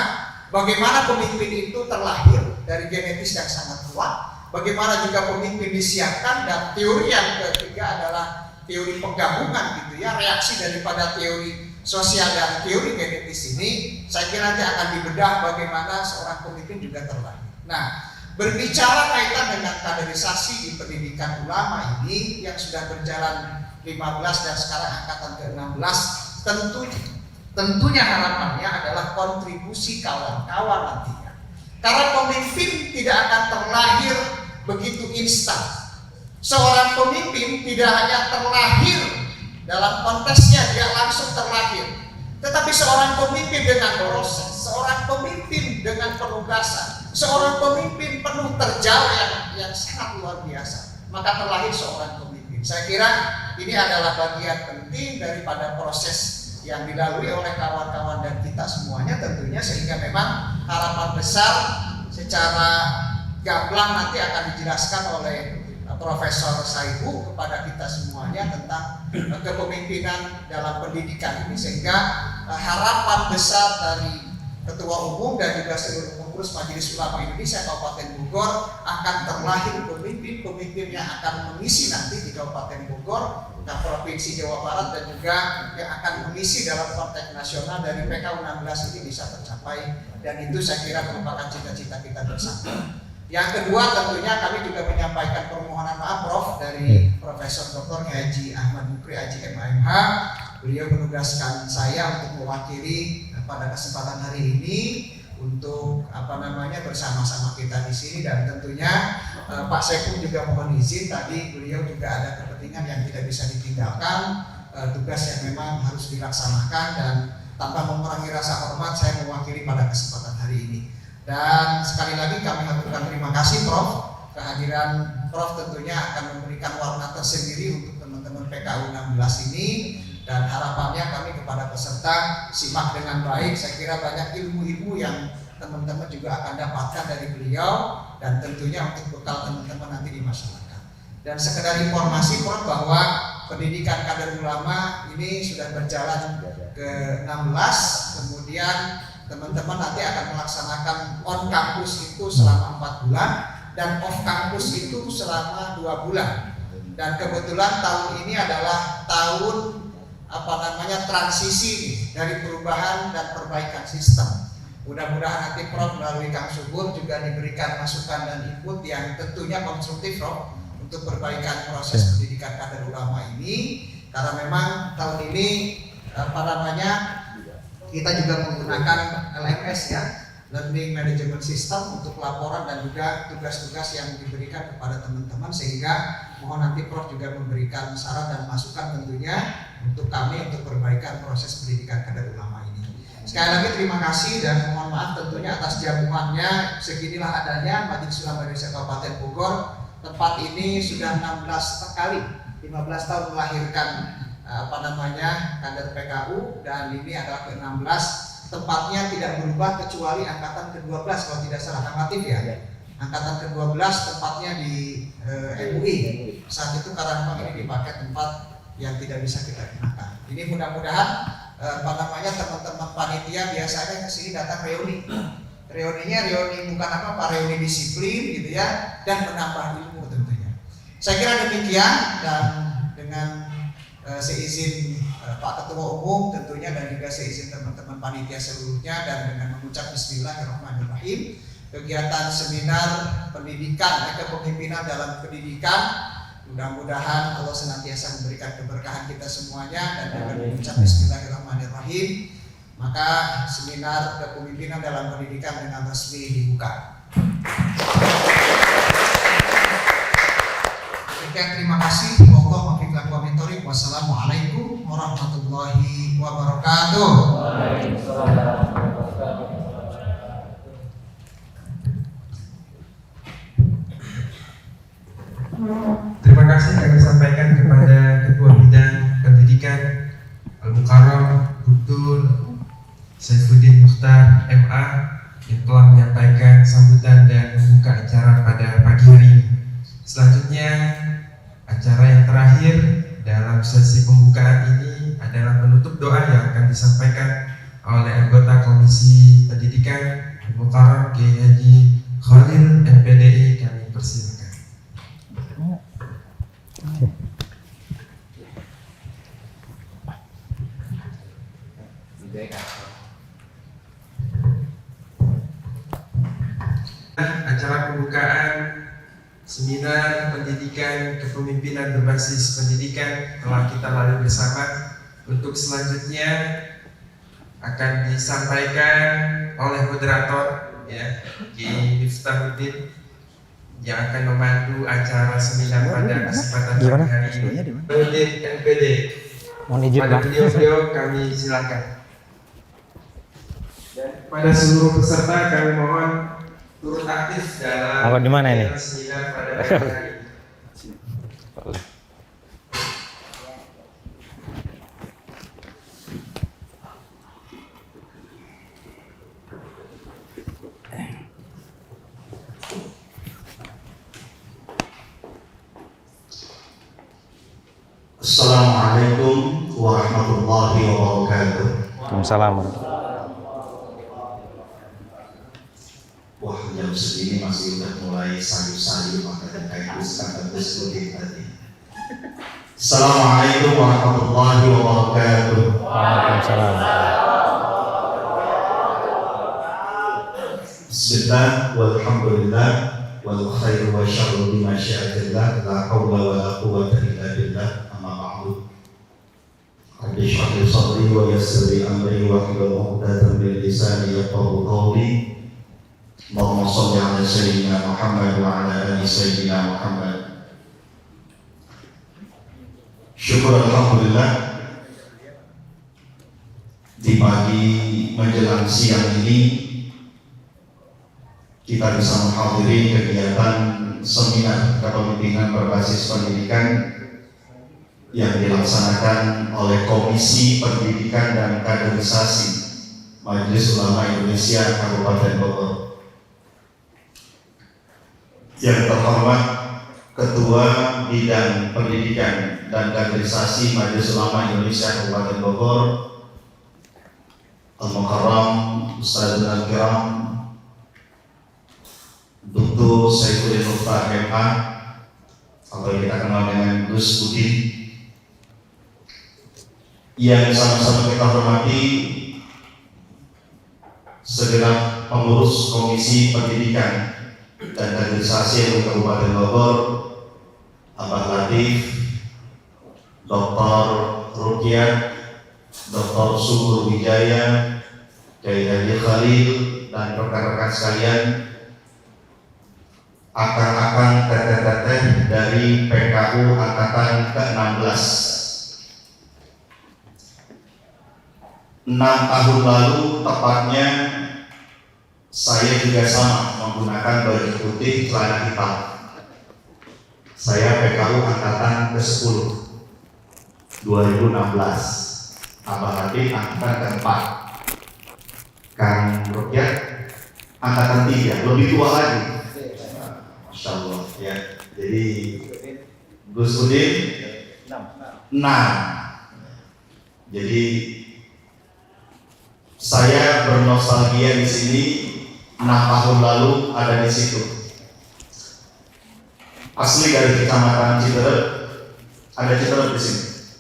bagaimana pemimpin itu terlahir dari genetis yang sangat kuat. Bagaimana juga pemimpin disiapkan, dan teori yang ketiga adalah teori penggabungan gitu ya, reaksi daripada teori sosial dan teori genetis ini. Saya kira nanti akan dibedah bagaimana seorang pemimpin juga terlahir. Nah, berbicara kaitan dengan kaderisasi di pendidikan ulama ini yang sudah berjalan 15 dan sekarang angkatan ke-16, tentunya harapannya adalah kontribusi kawan-kawan nantinya. Karena pemimpin tidak akan terlahir begitu instan. Seorang pemimpin tidak hanya terlahir dalam konteksnya dia langsung terlahir, tetapi seorang pemimpin dengan proses, seorang pemimpin dengan penugasan, seorang pemimpin penuh terjal yang sangat luar biasa, maka terlahir seorang pemimpin. Saya kira ini adalah bagian penting daripada proses yang dilalui oleh kawan-kawan dan kita semuanya tentunya, sehingga memang harapan besar secara gamblang nanti akan dijelaskan oleh Profesor Saihu kepada kita semuanya tentang kepemimpinan dalam pendidikan ini, sehingga harapan besar dari Ketua Umum dan juga seluruh pengurus Majelis Ulama Indonesia Kabupaten Bogor akan terlahir pemimpin yang akan mengisi nanti di Kabupaten Bogor, Provinsi Jawa Barat, dan juga yang akan mengisi dalam konteks nasional dari PKU 16 ini bisa tercapai, dan itu saya kira merupakan cita-cita kita bersama. Yang kedua tentunya kami juga menyampaikan permohonan maaf Prof dari Profesor Dr. Haji Ahmad Mukri Haji MAMH. Beliau menugaskan saya untuk mewakili pada kesempatan hari ini untuk bersama-sama kita di sini, dan tentunya Pak Saiful juga mohon izin, tadi beliau juga ada kepentingan yang tidak bisa ditinggalkan, tugas yang memang harus dilaksanakan, dan tanpa mengurangi rasa hormat saya mewakili pada kesempatan hari ini. Dan sekali lagi kami haturkan terima kasih Prof. Kehadiran Prof tentunya akan memberikan warna tersendiri untuk teman-teman PKU 16 ini, dan harapannya kami kepada peserta simak dengan baik. Saya kira banyak ilmu-ilmu yang teman-teman juga akan dapatkan dari beliau, dan tentunya untuk bekal teman-teman nanti di masyarakat. Dan sekedar informasi Prof bahwa pendidikan kader ulama ini sudah berjalan ke-16, kemudian teman-teman nanti akan melaksanakan on kampus itu selama 4 bulan dan off kampus itu selama 2 bulan. Dan kebetulan tahun ini adalah tahun transisi dari perubahan dan perbaikan sistem. Mudah-mudahan nanti Prof melalui Kang Subur juga diberikan masukan dan input yang tentunya konstruktif Prof untuk perbaikan proses pendidikan kader ulama ini, karena memang tahun ini kita juga menggunakan LMS ya, Learning Management System, untuk laporan dan juga tugas-tugas yang diberikan kepada teman-teman, sehingga mohon nanti Prof juga memberikan saran dan masukan tentunya untuk kami untuk perbaikan proses pendidikan kader ulama ini. Sekali lagi terima kasih dan mohon maaf tentunya atas jamuannya. Seginilah adanya Majelis Ulama Indonesia Kabupaten Bogor. Tempat ini sudah 16 kali, 15 tahun melahirkan kader PKU, dan ini adalah ke-16. Tempatnya tidak berubah kecuali angkatan ke-12 kalau tidak salah, aktif ya. Angkatan ke-12 tempatnya di MUI. Saat itu karena memang ini dipakai tempat yang tidak bisa kita gunakan. Ini mudah-mudahan teman-teman panitia biasanya ke sini datang reuni. Reuninya reuni bukan reuni disiplin gitu ya, dan menambah ilmu tentunya. Saya kira demikian, dan dengan seizin Pak Ketua Umum tentunya dan juga seizin teman-teman panitia seluruhnya, dan dengan mengucap Bismillahirrahmanirrahim, kegiatan seminar pendidikan kepemimpinan dalam pendidikan Mudah-mudahan Allah senantiasa memberikan keberkahan kita semuanya, dan dengan mengucap Bismillahirrahmanirrahim, maka seminar kepemimpinan dalam pendidikan dengan resmi dibuka. Demikian, terima kasih. Wassalamualaikum warahmatullahi wabarakatuh.
Terima kasih kami sampaikan kepada Ketua Bidang Pendidikan Al-Mukarram Dr. Saifuddin Mukhtar MA yang telah menyampaikan sambutan dan membuka acara pada pagi hari ini. Selanjutnya, acara yang terakhir dalam sesi pembukaan ini adalah penutup doa yang akan disampaikan oleh anggota Komisi Pendidikan Al-Mukarram Kiai Haji Khalil MPDI. Kami persilakan. Acara pembukaan seminar pendidikan kepemimpinan berbasis pendidikan telah kita lalui bersama. Untuk selanjutnya akan disampaikan oleh moderator Ki Miftahuddin yang akan memandu acara seminar pada kesempatan pagi hari ini. Pendidik NPD.
Mohon izin,
Pada
Pak.
beliau kami silakan. Dan pada seluruh peserta kami mohon turut aktif dalam
Di mana ini?
seminar pada pagi hari ini.
Assalamualaikum warahmatullahi wabarakatuh.
Waalaikumsalam.
Wah, jam segini masih udah mulai sayu-sayu, makanya kayak kata diskusi tadi. Assalamualaikum warahmatullahi wabarakatuh.
Waalaikumsalam.
Bismillah, walhamdulillah, wal khairu wa syarru bima syi'atillah, la hawla wa la quwwata illa billah. Rabbi shrah li sadri wa yassir li amri wahlul 'uqdatam min lisani yafqahu qawli. Allahumma shalli 'ala sayyidina Muhammad wa 'ala ali sayyidina Muhammad. Syukur alhamdulillah, di pagi menjelang siang ini kita bisa menghadiri kegiatan seminar kepemimpinan berbasis pendidikan yang dilaksanakan oleh Komisi Pendidikan dan Kaderisasi Majelis Ulama Indonesia Kabupaten Bogor. Yang terhormat Ketua Bidang Pendidikan dan Kaderisasi Majelis Ulama Indonesia Kabupaten Bogor, Al-Mukarram Ustadzul Al-Kiram Dr. Saifuddin Mukhtar MA, atau kita kenal dengan Gus Budi, yang sama-sama kita hormati segenap pengurus Komisi Pendidikan dan Kaderisasi Kabupaten Bogor, Abah Latif, Dr. Rukyat, Dr. Subur Wijaya, Kiai Haji Khalil, dan rekan-rekan sekalian, akang-akang teteh-teteh dari PKU Angkatan ke-16. 6 tahun lalu tepatnya saya juga sama menggunakan baju putih celana hitam. Saya PKU Angkatan ke-10 2016. Abah Hadi Angkatan ke-4. Kang Rukyat Angkatan 3, lebih tua lagi. Masya Allah ya. Jadi Gus Udin 6. Jadi saya bernostalgia di sini, 6 tahun lalu ada di situ. Asli dari Kecamatan Citerep, ada Citerep di sini.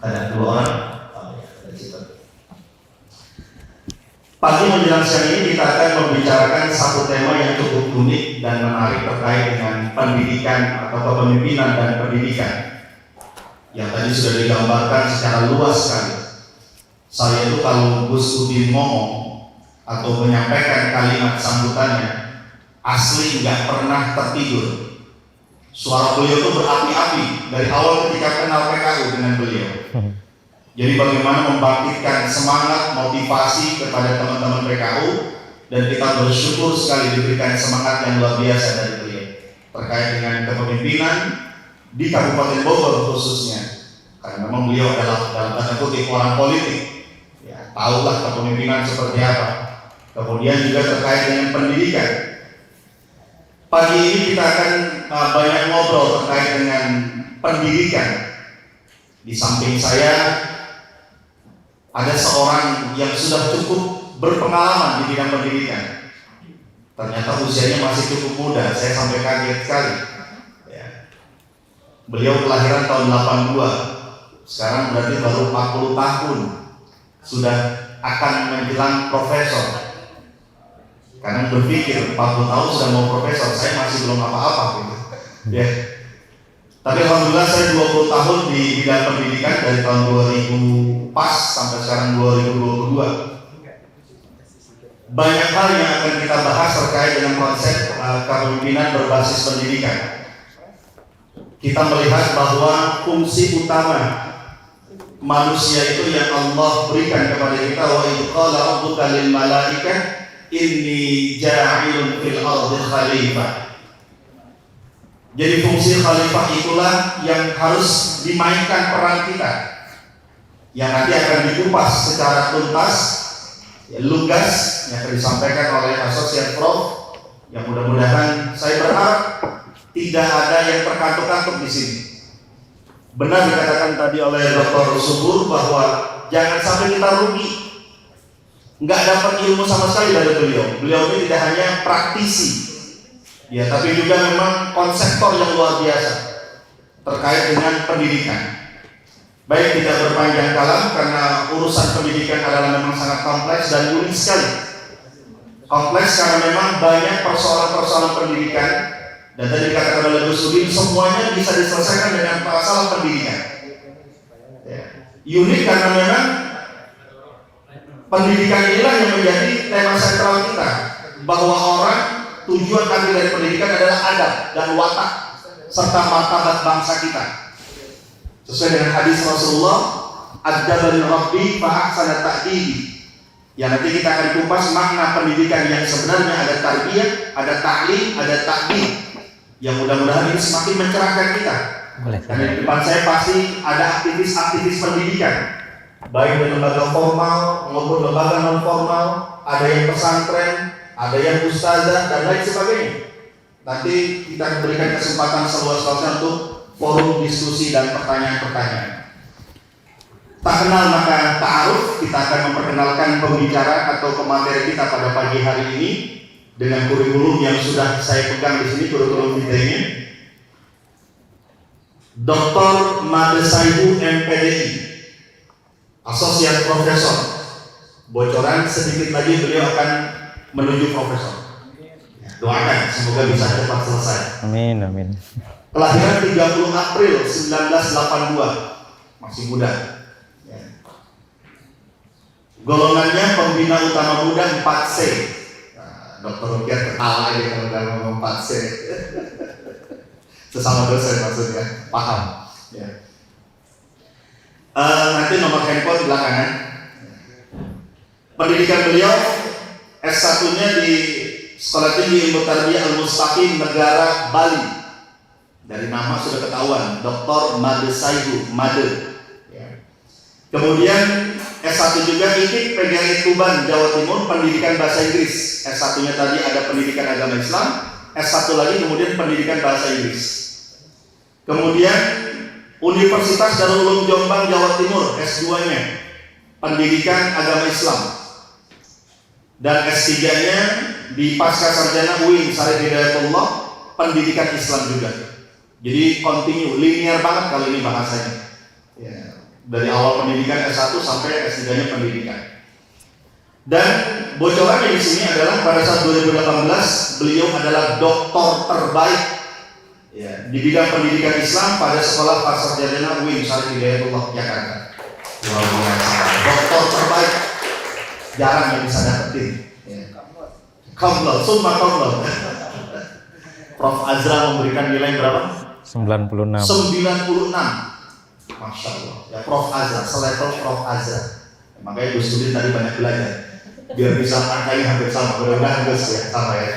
Ada 2 orang, ada Citerep. Pagi menjelang siang ini kita akan membicarakan satu tema yang cukup unik dan menarik terkait dengan pendidikan atau kepemimpinan dan pendidikan yang tadi sudah digambarkan secara luas sekali. Saya itu kalau Gus Udin ngomong atau menyampaikan kalimat sambutannya asli nggak pernah tertidur. Suara beliau itu berapi-api dari awal ketika kenal PKU dengan beliau. Jadi bagaimana membangkitkan semangat, motivasi kepada teman-teman PKU, dan kita bersyukur sekali diberikan semangat yang luar biasa dari beliau terkait dengan kepemimpinan di Kabupaten Bogor khususnya, karena memang beliau adalah dalam tanda kutip orang politik, ya, tahulah kepemimpinan seperti apa. Kemudian juga terkait dengan pendidikan. Pagi ini kita akan banyak ngobrol terkait dengan pendidikan. Di samping saya ada seorang yang sudah cukup berpengalaman di bidang pendidikan. Ternyata usianya masih cukup muda, saya sampai kaget sekali. Ya. Beliau kelahiran tahun 82, sekarang berarti baru 40 tahun sudah akan menjelang profesor. Karena berpikir 40 tahun sudah mau profesor, saya masih belum apa-apa gitu. Ya. Tapi alhamdulillah saya 20 tahun di bidang pendidikan dari tahun 2000 pas sampai sekarang 2022. Banyak hal yang akan kita bahas terkait dengan konsep kepemimpinan berbasis pendidikan. Kita melihat bahwa fungsi utama manusia itu yang Allah berikan kepada kita, wa idh qala rabbuka lil malaikah inni ja'ilun fil ardi khalifah. Jadi fungsi khalifah itulah yang harus dimainkan peran kita, yang nanti akan dikupas secara tuntas, ya, lugas yang akan disampaikan oleh Asosiat Prof. Yang mudah-mudahan saya berharap tidak ada yang terkantuk-kantuk di sini. Benar dikatakan tadi oleh Dr. Subur bahwa jangan sampai kita rugi, nggak dapat ilmu sama sekali dari beliau. Beliau ini tidak hanya praktisi, ya, tapi juga memang konseptor yang luar biasa terkait dengan pendidikan. Baik, tidak berpanjang kalam karena urusan pendidikan adalah memang sangat kompleks dan unik sekali. Kompleks karena memang banyak persoalan-persoalan pendidikan, dan tadi dikatakan oleh Gus Udin semuanya bisa diselesaikan dengan masalah pendidikan. Ya. Unik karena memang pendidikan inilah yang menjadi tema sentral kita, bahwa orang tujuan kami dari pendidikan adalah adab dan watak serta martabat bangsa kita. Sesuai dengan hadis Rasulullah, "Adabani Rabbi fa ahsana ta'dibi." Yang nanti kita akan kupas makna pendidikan yang sebenarnya, ada tarbiyah, ada ta'lim, ada ta'dib. Yang mudah-mudahan ini semakin mencerahkan kita. Karena di depan saya pasti ada aktivis-aktivis pendidikan, baik dari lembaga formal maupun lembaga non formal, ada yang pesantren, ada yang ustazah dan lain sebagainya. Nanti kita akan berikan kesempatan seluas-luasnya untuk forum diskusi dan pertanyaan-pertanyaan. Tak kenal maka ta'aruf, kita akan memperkenalkan pembicara atau pemateri kita pada pagi hari ini dengan kurikulum yang sudah saya pegang di sini, kurikulum vitae-nya. Dr. Made Saihu MPDI, Asosiat Profesor. Bocoran sedikit lagi beliau akan menuju profesor. Doakan semoga bisa cepat selesai.
Amin, amin.
Kelahiran 30 April 1982, masih muda. Ya. Golongannya pembina utama muda 4C. Nah, Dr. Rukiat ketawa ya kalau dalam ngomong 4C. Sesama dosen maksudnya, paham. Ya. Nanti nomor handphone belakangan. Pendidikan beliau S1-nya di Sekolah Tinggi Ilmu Tarbiyah Al-Mustaqim Negara Bali. Dari nama sudah ketahuan, Dr. Made Saihu, Made. Ya. Kemudian S1 juga IKIP PGRI Tuban, Jawa Timur, pendidikan bahasa Inggris. S1-nya tadi ada pendidikan agama Islam, S1 lagi kemudian pendidikan bahasa Inggris. Kemudian Universitas Darul Ulum Jombang, Jawa Timur, S2-nya pendidikan agama Islam. Dan S3-nya di Pasca Sarjana UIN Syarif Hidayatullah, pendidikan Islam juga. Jadi kontinu, linear banget kalau ini bahasanya. Ya, dari awal pendidikan S1 sampai S3-nya pendidikan. Dan bocorannya di sini adalah pada saat 2018 beliau adalah doktor terbaik ya, di bidang pendidikan Islam pada Sekolah Sarjana UIN Syarif Hidayatullah Jakarta. Luar biasa, doktor terbaik, jarang yang bisa dapetin. Ya. Kamlal, summa kamlal. Prof Azra memberikan nilai berapa?
96.
96. Masya Allah. Ya, Prof Azra, selevel Prof Azra. Makanya Gus Udin tadi banyak belajar. Biar bisa angkanya hampir sama. Mudah-mudahan Gus ya, sama ya.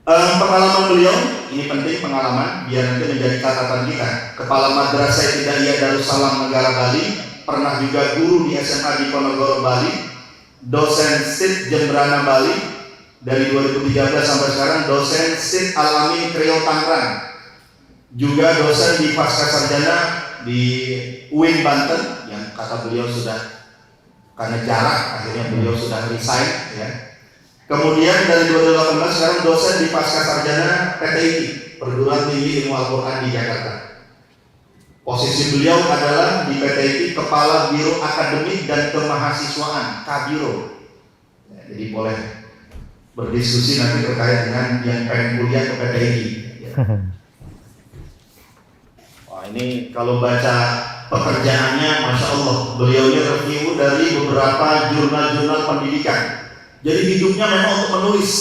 Pengalaman beliau ini penting, pengalaman biar nanti menjadi catatan kita. Kepala Madrasah Ibtidaiyah Darussalam Negara Bali, pernah juga guru di SMA di Ponorogo Bali, dosen STIT Jembrana Bali dari 2013 sampai sekarang, dosen STIT Al-Amin Kriol Tangerang, juga dosen di Pascasarjana di UIN Banten yang kata beliau sudah karena jarak akhirnya beliau sudah resign ya. Kemudian dari 2018 sekarang dosen di Pascasarjana PTII Perguruan Tinggi Ilmu Al-Quran di Jakarta. Posisi beliau adalah di PTII Kepala Biro Akademik dan Kemahasiswaan Kabiro ya, jadi boleh berdiskusi nanti terkait dengan yang pengen kuliah ke PTII ya. Wah, ini kalau baca pekerjaannya Masya Allah, beliaunya review dari beberapa jurnal-jurnal pendidikan. Jadi hidupnya memang untuk menulis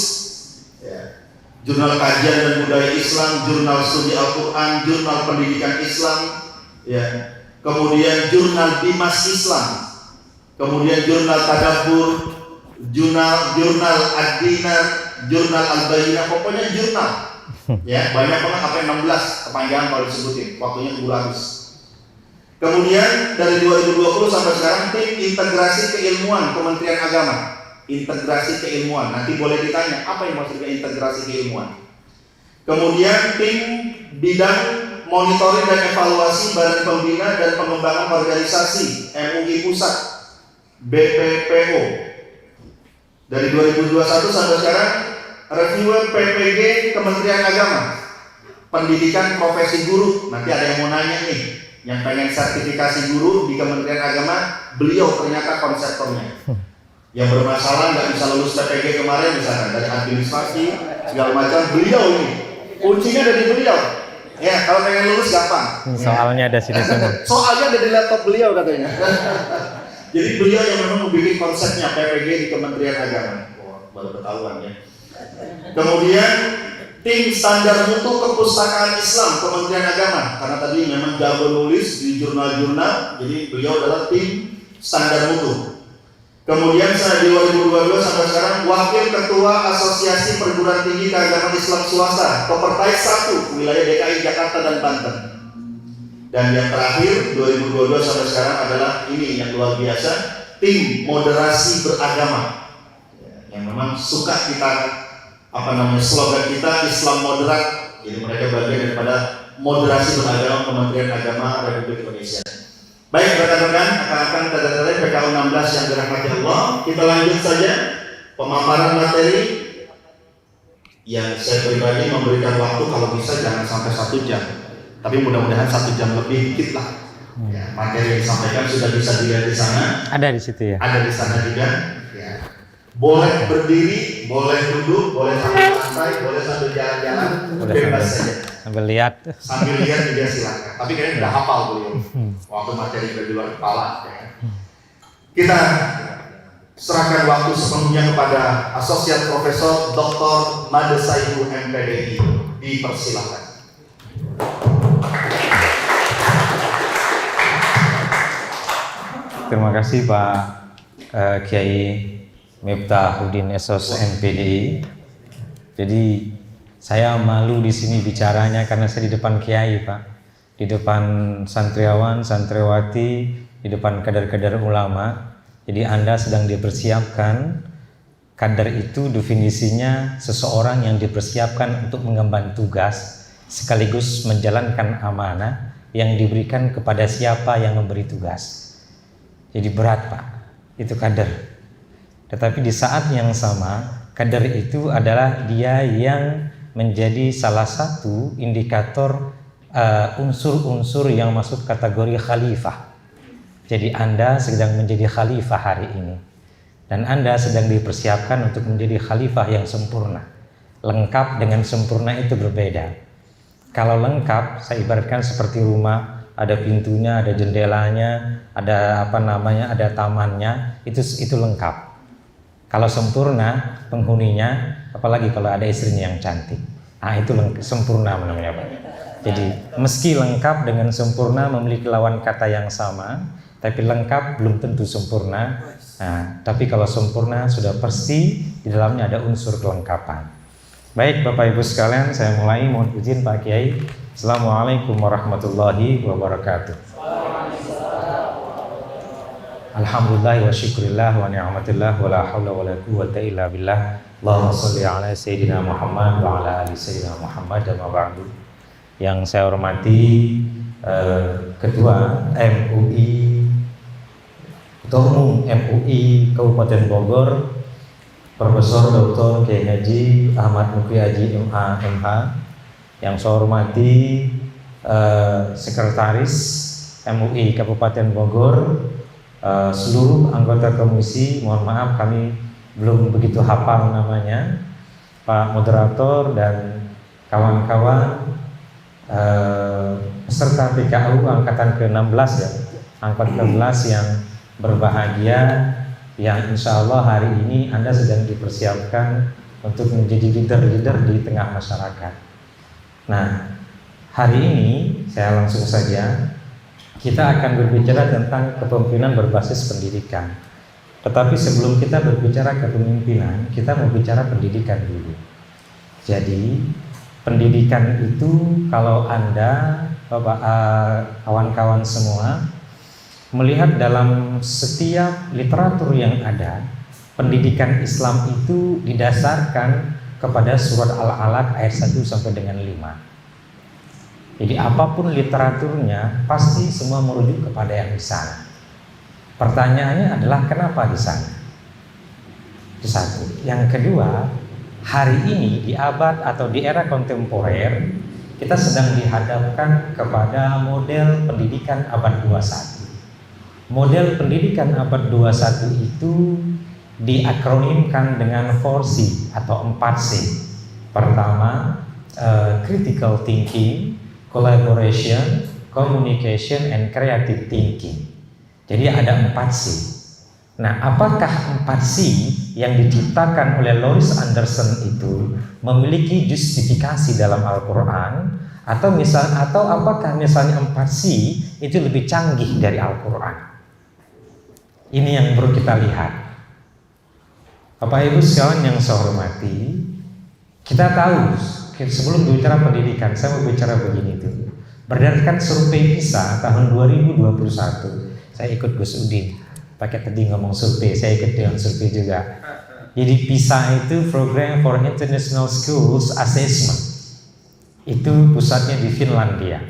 ya. Jurnal Kajian dan Budaya Islam, Jurnal Studi Al-Quran, Jurnal Pendidikan Islam ya. Kemudian Jurnal Bimas Islam, kemudian Jurnal Tadabbur, Jurnal Ad-Dinar, Jurnal Al-Bayyinah, pokoknya jurnal ya, banyak banget sampai 16 kepanjangan kalau disebutin, waktunya keburu habis. Kemudian dari 2020 sampai sekarang tim integrasi keilmuan Kementerian Agama. Integrasi keilmuan, nanti boleh ditanya apa yang maksudnya integrasi keilmuan. Kemudian tim bidang monitoring dan evaluasi Badan Pembina dan Pengembangan Organisasi MUI Pusat BPPO. Dari 2021 sampai sekarang reviewer PPG Kementerian Agama, pendidikan profesi guru. Nanti ada yang mau nanya nih, yang pengen sertifikasi guru di Kementerian Agama, beliau ternyata konseptornya. Yang bermasalah nggak bisa lulus PPG kemarin misalnya dari administrasi segala macam, beliau ini kuncinya ada di beliau. Ya kalau pengen lulus gampang.
Soalnya ada sini semua.
Soalnya ada di laptop beliau katanya. Jadi beliau yang memang membuat konsepnya PPG di Kementerian Agama. Wah, baru ketahuan ya. Kemudian tim standar mutu kepustakaan Islam Kementerian Agama, karena tadi memang jago nulis di jurnal-jurnal, jadi beliau adalah tim standar mutu. Kemudian saya di 2022 sampai sekarang Wakil Ketua Asosiasi Perguruan Tinggi Keagamaan Islam Swasta Kopertais 1 wilayah DKI Jakarta dan Banten. Dan yang terakhir 2022 sampai sekarang adalah ini yang luar biasa, tim moderasi beragama yang memang suka kita slogan kita Islam moderat. Jadi mereka bagian daripada moderasi beragama Kementerian Agama Republik Indonesia. Baik rekan-rekan, akan tanda-tanda PKU 16 yang dirahmati Allah. Kita lanjut saja pemaparan materi yang saya pribadi memberikan waktu kalau bisa jangan sampai 1 jam. Tapi mudah-mudahan 1 jam lebih dikit lah. Ya, materi yang disampaikan sudah bisa dilihat di sana.
Ada di situ ya.
Ada di sana juga. Ya. Boleh berdiri, boleh duduk, boleh sambil santai, boleh sambil jalan-jalan, bebas saja.
Sambil lihat.
Sambil lihat juga silakan. Tapi kayaknya udah hafal beliau. Waktu materi udah di luar kepala. Ya. Kita serahkan waktu sepenuhnya kepada Asosiat Profesor Dr. Made Saihu MPDI. Dipersilakan.
Terima kasih Pak Kiai Miftahuddin SOS MPDI. Jadi saya malu di sini bicaranya karena saya di depan Kiai Pak, di depan santriawan, santriwati, di depan kadar-kadar ulama. Jadi Anda sedang dipersiapkan. Kadar itu definisinya seseorang yang dipersiapkan untuk mengemban tugas sekaligus menjalankan amanah yang diberikan kepada siapa yang memberi tugas. Jadi berat Pak, itu kadar. Tetapi di saat yang sama, kadar itu adalah dia yang menjadi salah satu indikator unsur-unsur yang masuk kategori khalifah. Jadi Anda sedang menjadi khalifah hari ini. Dan Anda sedang dipersiapkan untuk menjadi khalifah yang sempurna. Lengkap dengan sempurna itu berbeda. Kalau lengkap, saya ibaratkan seperti rumah, ada pintunya, ada jendelanya, ada ada tamannya, itu lengkap. Kalau sempurna penghuninya, apalagi kalau ada istrinya yang cantik, itu sempurna namanya, Pak. Jadi meski lengkap dengan sempurna memiliki lawan kata yang sama, tapi lengkap belum tentu sempurna. Tapi kalau sempurna sudah pasti di dalamnya ada unsur kelengkapan. Baik Bapak Ibu sekalian, saya mulai, mohon izin Pak Kiai. Assalamualaikum warahmatullahi wabarakatuh. Alhamdulillah wa syukurillah wa ni'matillah wa la hawla wa la quwwata illa billah. Allahumma sholli ala sayyidina Muhammad wa ala ali sayyidina Muhammad dan ba'du. Yang saya hormati Ketua MUI, Ketua Umum MUI Kabupaten Bogor, Profesor Dr. Kiai Haji Ahmad Mukri Haji MH. Yang saya hormati Sekretaris MUI Kabupaten Bogor, seluruh anggota komisi, mohon maaf kami belum begitu hafal namanya, Pak Moderator dan kawan-kawan peserta PKU angkatan ke-16 ya, angkatan ke-16 yang berbahagia, yang insya Allah hari ini Anda sedang dipersiapkan untuk menjadi leader-leader di tengah masyarakat. Nah, hari ini saya langsung saja, kita akan berbicara tentang kepemimpinan berbasis pendidikan. Tetapi sebelum kita berbicara kepemimpinan, kita mau bicara pendidikan dulu. Jadi pendidikan itu kalau Anda, Bapak, kawan-kawan semua, melihat dalam setiap literatur yang ada, pendidikan Islam itu didasarkan kepada surat Al-Alaq ayat 1 sampai dengan 5. Jadi apapun literaturnya pasti semua merujuk kepada yang di sana. Pertanyaannya adalah kenapa di sana? Itu satu. Yang kedua, hari ini di abad atau di era kontemporer kita sedang dihadapkan kepada model pendidikan abad 21. Model pendidikan abad 21 itu diakronimkan dengan 4C atau 4C. Pertama, critical thinking, collaboration, communication, and creative thinking. Jadi ada 4C. Nah, apakah 4C yang diciptakan oleh Louis Anderson itu memiliki justifikasi dalam Al-Quran, atau apakah misalnya 4C itu lebih canggih dari Al-Quran? Ini yang perlu kita lihat. Bapak Ibu sekalian yang saya hormati, kita tahu sebelum berbicara pendidikan, saya mau bicara begini itu. Berdasarkan survei PISA tahun 2021, saya ikut Gus Udin, pakai tadi ngomong survei, saya ikut dengan survei juga. Jadi PISA itu Program for International Schools Assessment, itu pusatnya di Finlandia.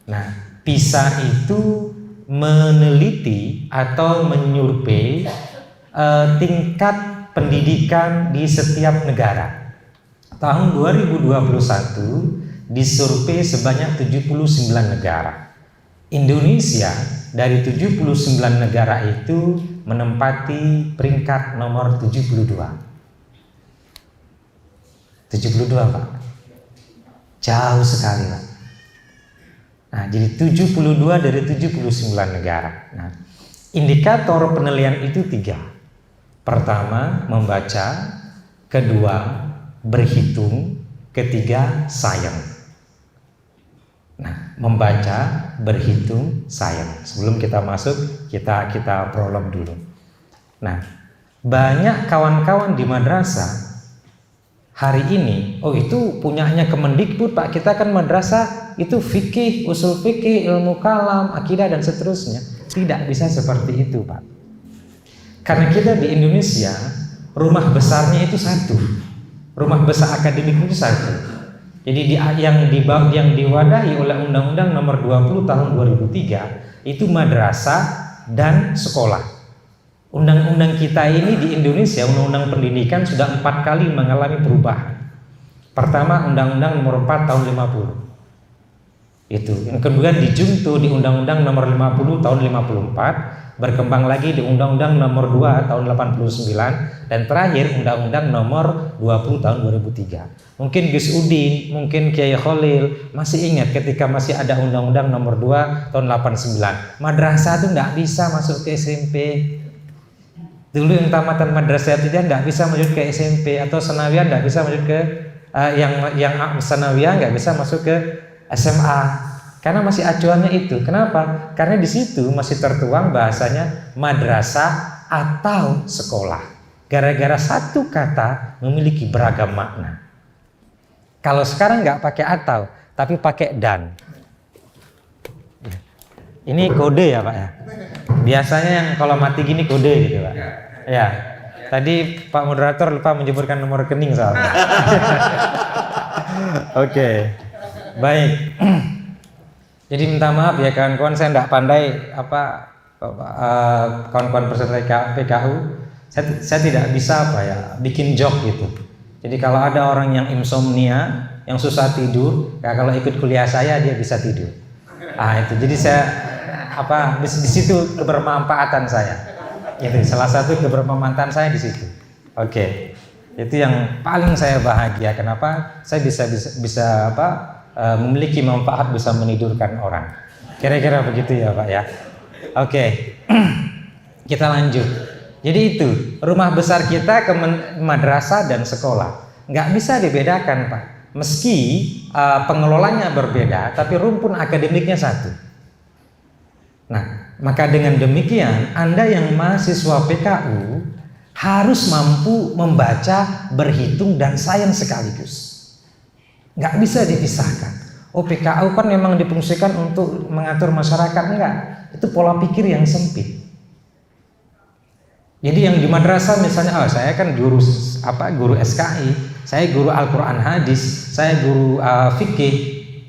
Nah, PISA itu meneliti atau menyurvei tingkat pendidikan di setiap negara. Tahun 2021 disurvei sebanyak 79 negara. Indonesia dari 79 negara itu menempati peringkat nomor 72. 72 Pak. Jauh sekali Pak. Nah, jadi 72 dari 79 negara. Nah, indikator penilaian itu 3. Pertama, membaca. Kedua, berhitung. Ketiga, science. Nah, membaca, berhitung, sayang. Sebelum kita masuk, kita prolog dulu. Nah, banyak kawan-kawan di madrasah hari ini, itu punyanya Kemendikbud Pak, kita kan madrasah itu fikih, usul fikih, ilmu kalam, akidah dan seterusnya. Tidak bisa seperti itu Pak. Karena kita di Indonesia, rumah besarnya itu satu. Rumah besar akademik itu satu. Jadi yang diwadahi oleh Undang-Undang Nomor 20 Tahun 2003 itu madrasah dan sekolah. Undang-undang kita ini di Indonesia, Undang-Undang Pendidikan sudah 4 kali mengalami perubahan. Pertama, Undang-Undang Nomor 4 Tahun 50. Itu. Kemudian dijuntuh di Undang-Undang Nomor 50 tahun 54, berkembang lagi di Undang-Undang Nomor 2 tahun 89, dan terakhir Undang-Undang Nomor 20 tahun 2003. Mungkin Gus Udin, mungkin Kiai Khalil masih ingat ketika masih ada Undang-Undang Nomor 2 tahun 89. Madrasah itu nggak bisa masuk ke SMP. Dulu yang tamatan madrasah itu nggak bisa masuk ke SMP, atau sanawiyah nggak bisa masuk ke yang sanawiyah nggak bisa masuk ke SMA, karena masih acuannya itu. Kenapa? Karena di situ masih tertuang bahasanya madrasah atau sekolah. Gara-gara satu kata memiliki beragam makna. Kalau sekarang nggak pakai atau, tapi pakai dan. Ini kode ya Pak ya. Biasanya yang kalau mati gini kode gitu Pak. Ya. Tadi Pak moderator lupa menyebutkan nomor rekening soalnya. Oke. Baik. Jadi minta maaf ya kawan-kawan, saya tidak pandai kawan-kawan peserta PKU. Saya tidak bisa bikin joke gitu. Jadi kalau ada orang yang insomnia, yang susah tidur, ya kalau ikut kuliah saya dia bisa tidur. Itu. Jadi saya di situ kebermanfaatan saya. Itu salah satu kebermanfaatan saya di situ. Oke. Itu yang paling saya bahagia. Kenapa? Saya bisa memiliki manfaat bisa menidurkan orang. Kira-kira begitu ya Pak ya. Oke. Kita lanjut. Jadi itu rumah besar kita ke madrasah dan sekolah nggak bisa dibedakan Pak. Meski pengelolanya berbeda, tapi rumpun akademiknya satu. Nah, maka dengan demikian Anda yang mahasiswa PKU harus mampu membaca, berhitung, dan sains sekaligus. Nggak bisa dipisahkan. PKU kan memang difungsikan untuk mengatur masyarakat, enggak. Itu pola pikir yang sempit. Jadi yang di madrasah misalnya, saya kan guru SKI, saya guru Al-Quran hadis, saya guru fikih,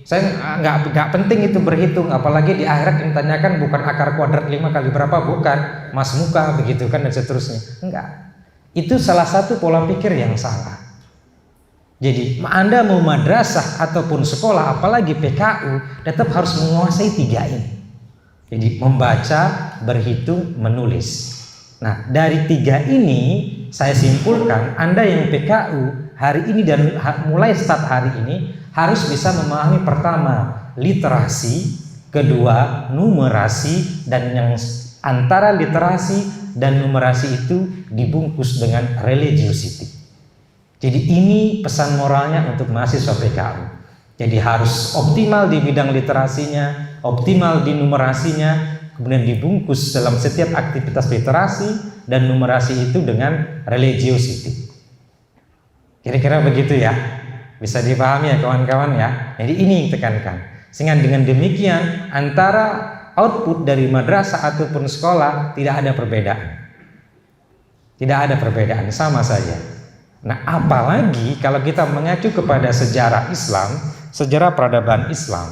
saya nggak penting itu berhitung, apalagi di akhirat yang ditanyakan bukan akar kuadrat 5 kali berapa, bukan mas muka begitu kan, dan seterusnya. Enggak. Itu salah satu pola pikir yang salah. Jadi Anda mau madrasah ataupun sekolah, apalagi PKU, tetap harus menguasai 3 ini. Jadi membaca, berhitung, menulis. Nah, dari 3 ini saya simpulkan Anda yang PKU hari ini dan mulai start hari ini harus bisa memahami pertama literasi, kedua numerasi, dan yang antara literasi dan numerasi itu dibungkus dengan religiosity. Jadi ini pesan moralnya untuk mahasiswa PKU. Jadi harus optimal di bidang literasinya, optimal di numerasinya, kemudian dibungkus dalam setiap aktivitas literasi dan numerasi itu dengan religiosity. Kira-kira begitu ya. Bisa dipahami ya kawan-kawan ya. Jadi ini yang tekankan. Sehingga dengan demikian antara output dari madrasah ataupun sekolah tidak ada perbedaan. Tidak ada perbedaan, sama saja. Nah, apalagi kalau kita mengacu kepada sejarah Islam, sejarah peradaban Islam.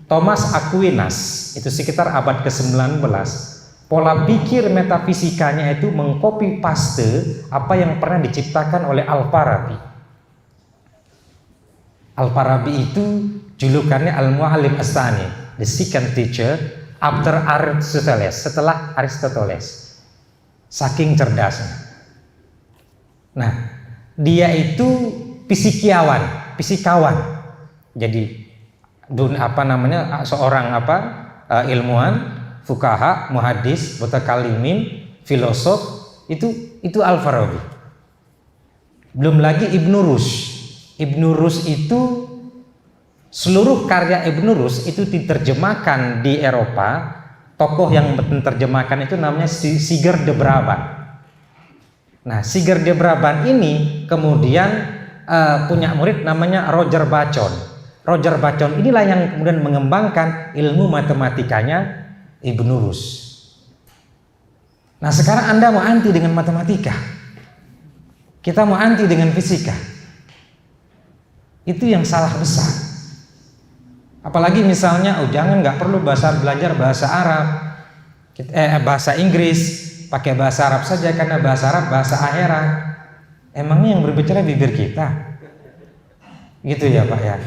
Thomas Aquinas itu sekitar abad ke-19, pola pikir metafisikanya itu mengcopy paste apa yang pernah diciptakan oleh Al-Farabi. Al-Farabi itu julukannya Al-Muallim As-Tsani, the second teacher after Aristoteles, setelah Aristoteles. Saking cerdasnya. Nah, dia itu fisikawan. Jadi seorang ilmuwan, fuqaha, muhaddis, mutakallimin, filosof, itu Al-Farabi. Belum lagi Ibnu Rushd itu seluruh karya Ibnu Rushd itu diterjemahkan di Eropa. Tokoh yang menerjemahkan itu namanya Sigurd de Brabant. Nah, Sigurd de Brabant ini kemudian punya murid namanya Roger Bacon. Roger Bacon inilah yang kemudian mengembangkan ilmu matematikanya Ibnu Rushd. Nah, sekarang Anda mau anti dengan matematika, kita mau anti dengan fisika. Itu yang salah besar. Apalagi misalnya, jangan, nggak perlu belajar bahasa Arab, bahasa Inggris, pakai bahasa Arab saja karena bahasa Arab bahasa akhirat. Emangnya yang berbicara bibir kita? Gitu ya Pak ya.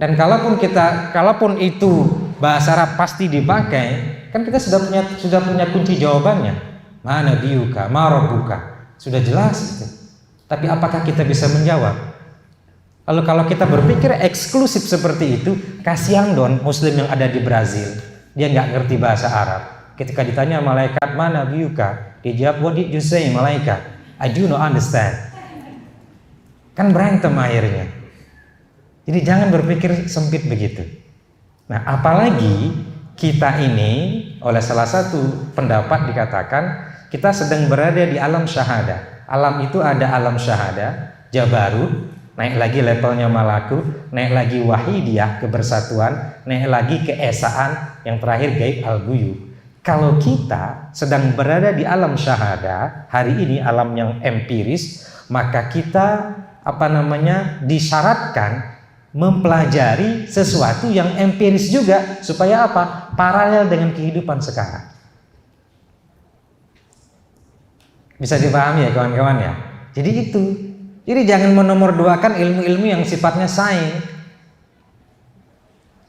Dan kalaupun itu bahasa Arab pasti dipakai, kan kita sudah punya kunci jawabannya. Mana biuka, ma rabbuka. Sudah jelas itu. Tapi apakah kita bisa menjawab? Lalu kalau kita berpikir eksklusif seperti itu, kasihan dong muslim yang ada di Brazil. Dia nggak ngerti bahasa Arab. Ketika ditanya malaikat mana biuka, dia jawab, what did you say malaikat? I do not understand. Kan berantem akhirnya. Jadi jangan berpikir sempit begitu. Nah, apalagi kita ini oleh salah satu pendapat dikatakan kita sedang berada di alam syahada. Alam itu ada alam syahada, jabarut, naik lagi levelnya malakut, naik lagi wahidiyah, kebersatuan, naik lagi keesaan, yang terakhir gaib al-ghuyub. Kalau kita sedang berada di alam syahada, hari ini alam yang empiris, maka kita disyaratkan mempelajari sesuatu yang empiris juga, supaya apa? Paralel dengan kehidupan sekarang. Bisa dipahami ya kawan-kawan ya? Jadi itu. Jadi jangan menomorduakan ilmu-ilmu yang sifatnya sains.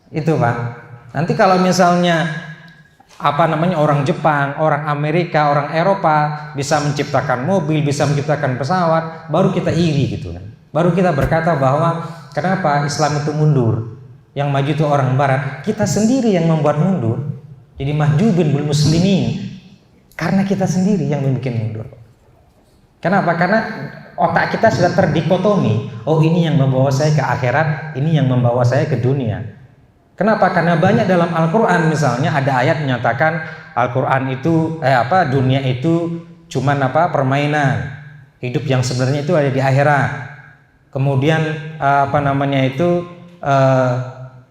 Itu Pak. Nanti kalau misalnya orang Jepang, orang Amerika, orang Eropa bisa menciptakan mobil, bisa menciptakan pesawat, baru kita iri gitu kan. Baru kita berkata bahwa kenapa Islam itu mundur? Yang maju itu orang Barat. Kita sendiri yang membuat mundur. Jadi mahjubin bil muslimin. Karena kita sendiri yang membuat mundur. Kenapa? Karena otak kita sudah terdikotomi. Oh, ini yang membawa saya ke akhirat, ini yang membawa saya ke dunia. Kenapa? Karena banyak dalam Al-Quran misalnya ada ayat menyatakan Al-Quran itu dunia itu cuman permainan. Hidup yang sebenarnya itu ada di akhirat. Kemudian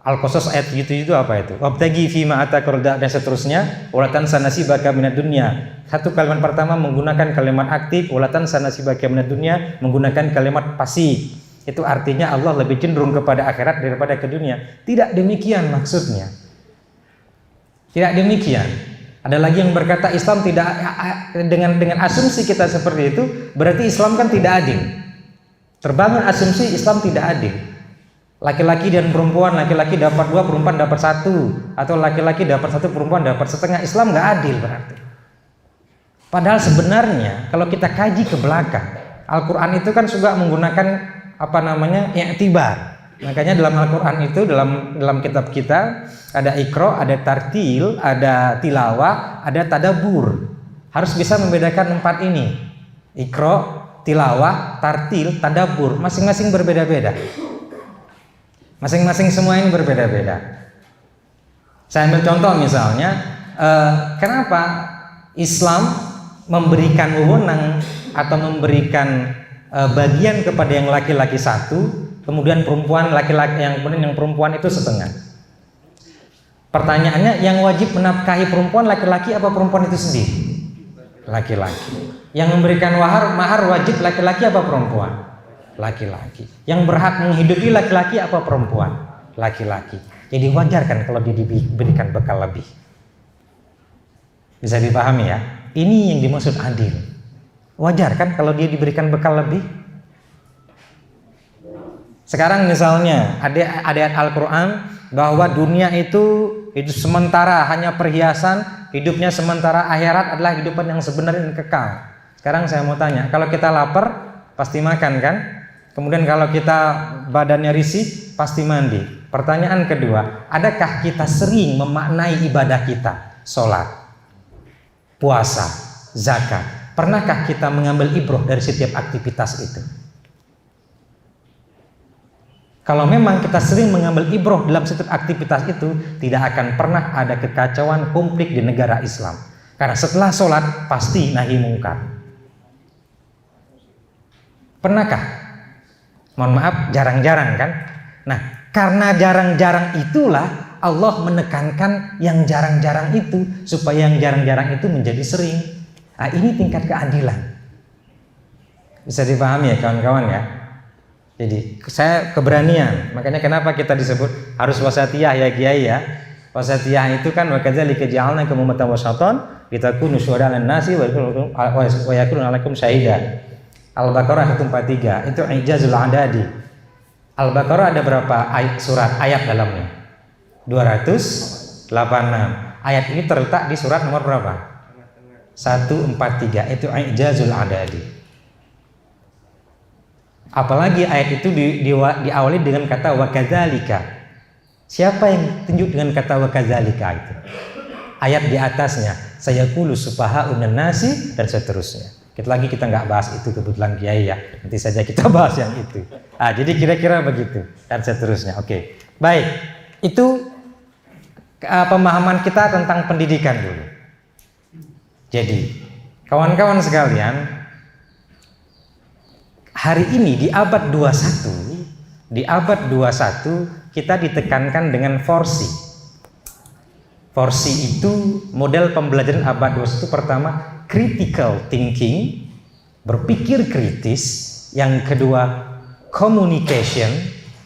Al-Qasas ayat itu apa itu? Wabtagi fima ataqal dan seterusnya, walatan sanasibaka minad dunya. Satu kalimat pertama menggunakan kalimat aktif, walatan sanasibaka minad dunya menggunakan kalimat pasif. Itu artinya Allah lebih cenderung kepada akhirat daripada ke dunia. Tidak demikian maksudnya. Tidak demikian. Ada lagi yang berkata Islam tidak, dengan asumsi kita seperti itu, berarti Islam kan tidak adil. Terbangun asumsi Islam tidak adil. Laki-laki dan perempuan, laki-laki dapat 2, perempuan dapat 1, atau laki-laki dapat 1, perempuan dapat setengah. Islam nggak adil berarti. Padahal sebenarnya kalau kita kaji ke belakang, Al-Quran itu kan juga menggunakan i'tibar. Makanya dalam Al-Quran itu dalam kitab kita ada iqra, ada tartil, ada tilawah, ada tadabbur. Harus bisa membedakan 4 ini. Iqra, tilawah, tartil, tadabbur, masing-masing berbeda-beda. Masing-masing semua ini berbeda-beda. Saya ambil contoh misalnya, kenapa Islam memberikan wewenang atau memberikan bagian kepada yang laki-laki 1, kemudian perempuan laki-laki yang perempuan itu setengah. Pertanyaannya, yang wajib menafkahi perempuan laki-laki apa perempuan itu sendiri? Laki-laki. Yang memberikan mahar wajib laki-laki apa perempuan? Laki-laki. Yang berhak menghidupi laki-laki apa perempuan? Laki-laki. Jadi wajar kan kalau dia diberikan bekal lebih. Bisa dipahami ya? Ini yang dimaksud adil. Wajar kan kalau dia diberikan bekal lebih? Sekarang misalnya ada ayat Al-Quran bahwa dunia itu sementara, hanya perhiasan, hidupnya sementara, akhirat adalah kehidupan yang sebenarnya dan kekal. Sekarang saya mau tanya, kalau kita lapar pasti makan kan? Kemudian kalau kita badannya risih pasti mandi. Pertanyaan kedua, adakah kita sering memaknai ibadah kita? Sholat, puasa, zakat. Pernahkah kita mengambil ibroh dari setiap aktivitas itu? Kalau memang kita sering mengambil ibroh dalam setiap aktivitas itu, tidak akan pernah ada kekacauan konflik di negara Islam. Karena setelah sholat pasti nahi mungkar. Pernahkah? Mohon maaf, jarang-jarang kan? Nah, karena jarang-jarang itulah Allah menekankan yang jarang-jarang itu, supaya yang jarang-jarang itu menjadi sering. Nah, ini tingkat keadilan. Bisa dipahami ya kawan-kawan ya. Jadi saya keberanian. Makanya kenapa kita disebut harus wasatiyah ya Kiai ya. Wasatiyah itu kan wa kadzalika ja'alnakum ummatan wasatan litakunu syuhada'a 'alan nasi wa yakunu 'alaikum syahida. Al-Baqarah 143. Itu ijazul adadi. Al-Baqarah ada berapa surat ayat dalamnya? 286. Ayat ini terletak di surat nomor berapa? 143. Itu i'jazul adadi. Apalagi ayat itu diawali dengan kata wa kadzalika. Siapa yang tunjuk dengan kata wa kadzalika itu? Ayat di atasnya, sayaqulu sufaha'un nasi dan seterusnya. Kita nggak bahas itu kebetulan Kiai ya. Nanti saja kita bahas yang itu. Jadi kira-kira begitu dan seterusnya. Oke. Baik. Itu pemahaman kita tentang pendidikan dulu. Jadi, kawan-kawan sekalian, hari ini di abad 21 kita ditekankan dengan forsi. Forsi itu model pembelajaran abad 21 pertama critical thinking, berpikir kritis. Yang kedua communication,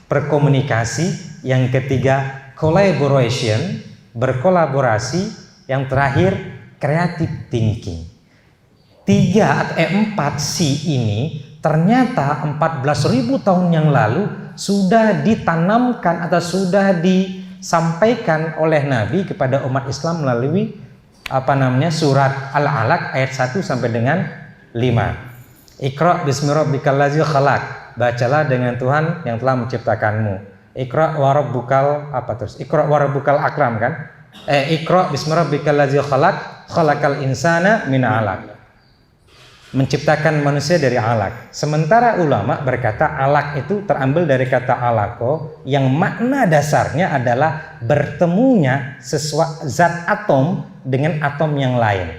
berkomunikasi. Yang ketiga collaboration, berkolaborasi. Yang terakhir creative thinking. 4 C ini ternyata 14.000 tahun yang lalu sudah ditanamkan atau sudah disampaikan oleh Nabi kepada umat Islam melalui surat Al-Alaq ayat 1 sampai dengan 5. Iqra bismi rabbikal ladzi khalaq. Bacalah dengan Tuhan yang telah menciptakanmu. Iqra wa rabbukal Iqra wa rabbukal akram kan? Iqra bismi rabbikal ladzi khalaq, khalaqal insana min 'alaq. Menciptakan manusia dari alaq. Sementara ulama berkata alaq itu terambil dari kata alaqo yang makna dasarnya adalah bertemunya zat atom dengan atom yang lain.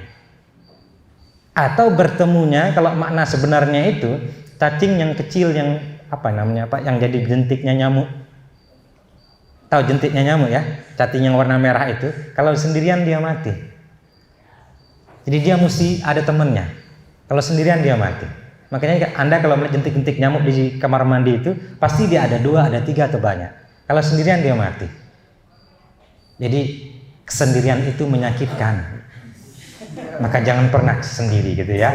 Atau bertemunya, kalau makna sebenarnya itu cacing yang kecil yang yang jadi jentiknya nyamuk. Tahu jentiknya nyamuk ya? Cacing yang warna merah itu, kalau sendirian dia mati. Jadi dia mesti ada temannya. Kalau sendirian dia mati. Makanya Anda kalau melihat jentik-jentik nyamuk di kamar mandi itu, pasti dia ada 2, ada 3 atau banyak. Kalau sendirian dia mati. Jadi kesendirian itu menyakitkan. Maka jangan pernah sendiri gitu ya.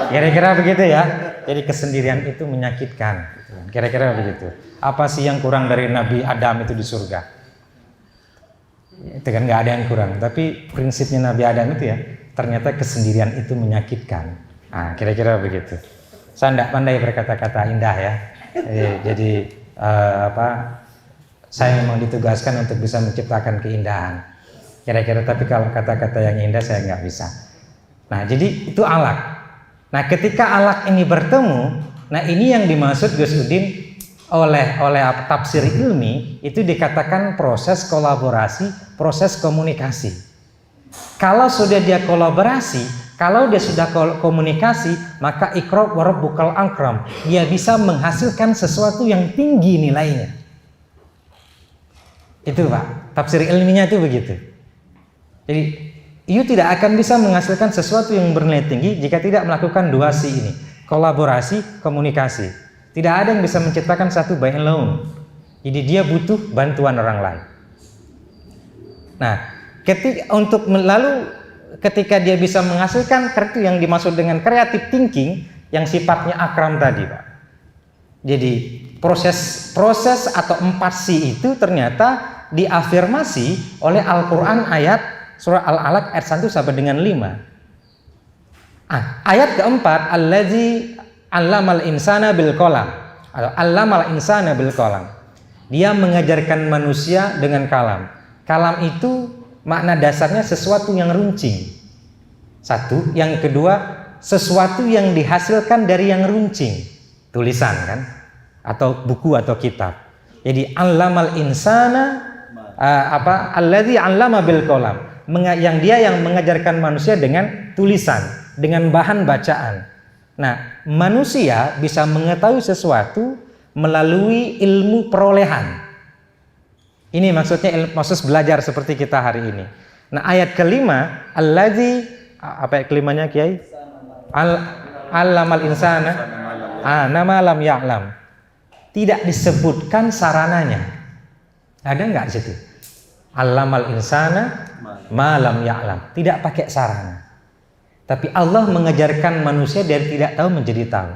Kira-kira begitu ya. Jadi kesendirian itu menyakitkan. Kira-kira begitu. Apa sih yang kurang dari Nabi Adam itu di surga? Itu kan nggak ada yang kurang. Tapi prinsipnya Nabi Adam itu ya, ternyata kesendirian itu menyakitkan. Kira-kira begitu. Saya tidak pandai berkata-kata indah ya. Jadi saya memang ditugaskan untuk bisa menciptakan keindahan. Kira-kira, tapi kalau kata-kata yang indah saya nggak bisa. Nah, jadi itu alaq. Nah, ketika alaq ini bertemu, nah ini yang dimaksud Gus Udin oleh tafsir ilmi itu dikatakan proses kolaborasi, proses komunikasi. Kalau sudah dia kolaborasi, kalau dia sudah komunikasi, maka Iqra wa rabbukal akram, dia bisa menghasilkan sesuatu yang tinggi nilainya. Itu Pak, tafsir ilminya itu begitu. Jadi, you tidak akan bisa menghasilkan sesuatu yang bernilai tinggi jika tidak melakukan 2 C ini, kolaborasi, komunikasi. Tidak ada yang bisa menciptakan satu by alone. Jadi dia butuh bantuan orang lain. Nah, ketika dia bisa menghasilkan itu yang dimaksud dengan creative thinking yang sifatnya akram tadi, Pak. Jadi proses atau 4C itu ternyata diafirmasi oleh Al-Qur'an ayat surah Al-Alaq ayat 1 sampai dengan 5. Ayat keempat, allazi 'allamal insana bil qalam. Atau 'allamal insana bil qalam. Dia mengajarkan manusia dengan kalam. Kalam itu makna dasarnya sesuatu yang runcing. Satu, yang kedua sesuatu yang dihasilkan dari yang runcing, tulisan kan, atau buku atau kitab. Jadi 'allamal insana allazi 'allama bil qalam, yang mengajarkan manusia dengan tulisan, dengan bahan bacaan. Nah, manusia bisa mengetahui sesuatu melalui ilmu perolehan. Ini maksudnya proses belajar seperti kita hari ini. Nah, ayat kelima, allazi, apa ayat kelimanya Kiai? Allamal insana nama lam ya'lam. Tidak disebutkan sarananya. Ada nggak di situ? Allamal insana ma lam ya'lam. Tidak pakai sarana. Tapi Allah mengajarkan manusia dari tidak tahu menjadi tahu.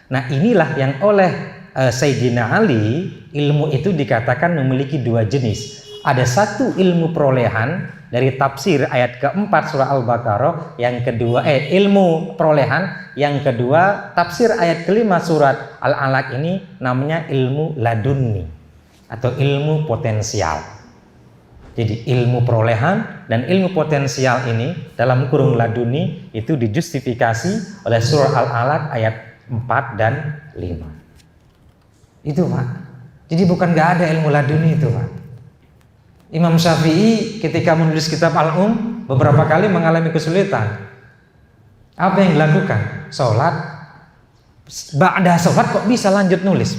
Nah, inilah yang oleh Sayyidina Ali, ilmu itu dikatakan memiliki dua jenis. Ada satu ilmu perolehan dari tafsir ayat keempat surah Al-Baqarah, yang kedua ilmu perolehan, yang kedua tafsir ayat kelima surat Al-Alaq ini namanya ilmu ladunni atau ilmu potensial. Jadi ilmu perolehan dan ilmu potensial ini dalam kurung laduni itu dijustifikasi oleh surah Al-Alaq ayat 4 dan 5. Itu Pak. Jadi bukan gak ada ilmu laduni itu Pak. Imam Syafi'i ketika menulis kitab Al-Um beberapa kali mengalami kesulitan. Apa yang dilakukan? Sholat. Ba'da sholat kok bisa lanjut nulis?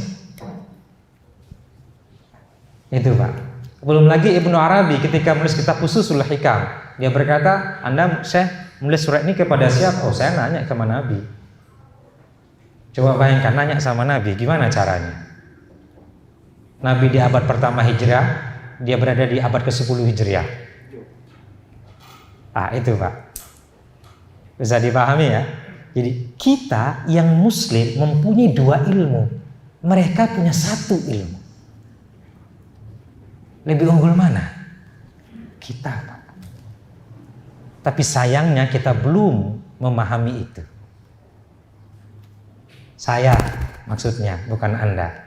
Itu Pak. Belum lagi Ibnu Arabi ketika menulis kitab Fususul Hikam, dia berkata, Anda Syekh menulis surat ini kepada siapa? Oh, saya nanya sama Nabi. Coba bayangkan, nanya sama Nabi, gimana caranya? Nabi di abad pertama Hijrah, dia berada di abad ke-10 Hijriah. Itu Pak. Bisa dipahami ya? Jadi kita yang muslim mempunyai dua ilmu. Mereka punya satu ilmu. Lebih unggul mana? Kita Pak. Tapi sayangnya kita belum memahami itu. Saya maksudnya, bukan Anda.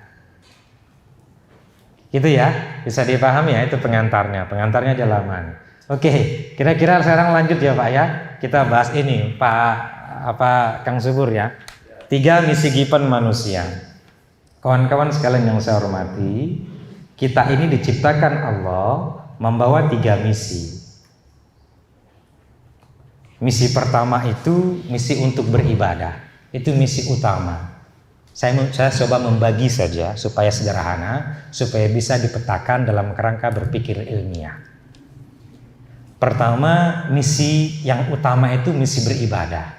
Gitu ya, bisa dipahami ya, itu pengantarnya. Pengantarnya Jalaman. Oke, kira-kira sekarang lanjut ya Pak ya. Kita bahas ini, Kang Subur ya. 3 misi given manusia. Kawan-kawan sekalian yang saya hormati, kita ini diciptakan Allah membawa 3 misi. Misi pertama itu misi untuk beribadah. Itu misi utama. Saya coba membagi saja supaya sederhana, supaya bisa dipetakan dalam kerangka berpikir ilmiah. Pertama, misi yang utama itu misi beribadah.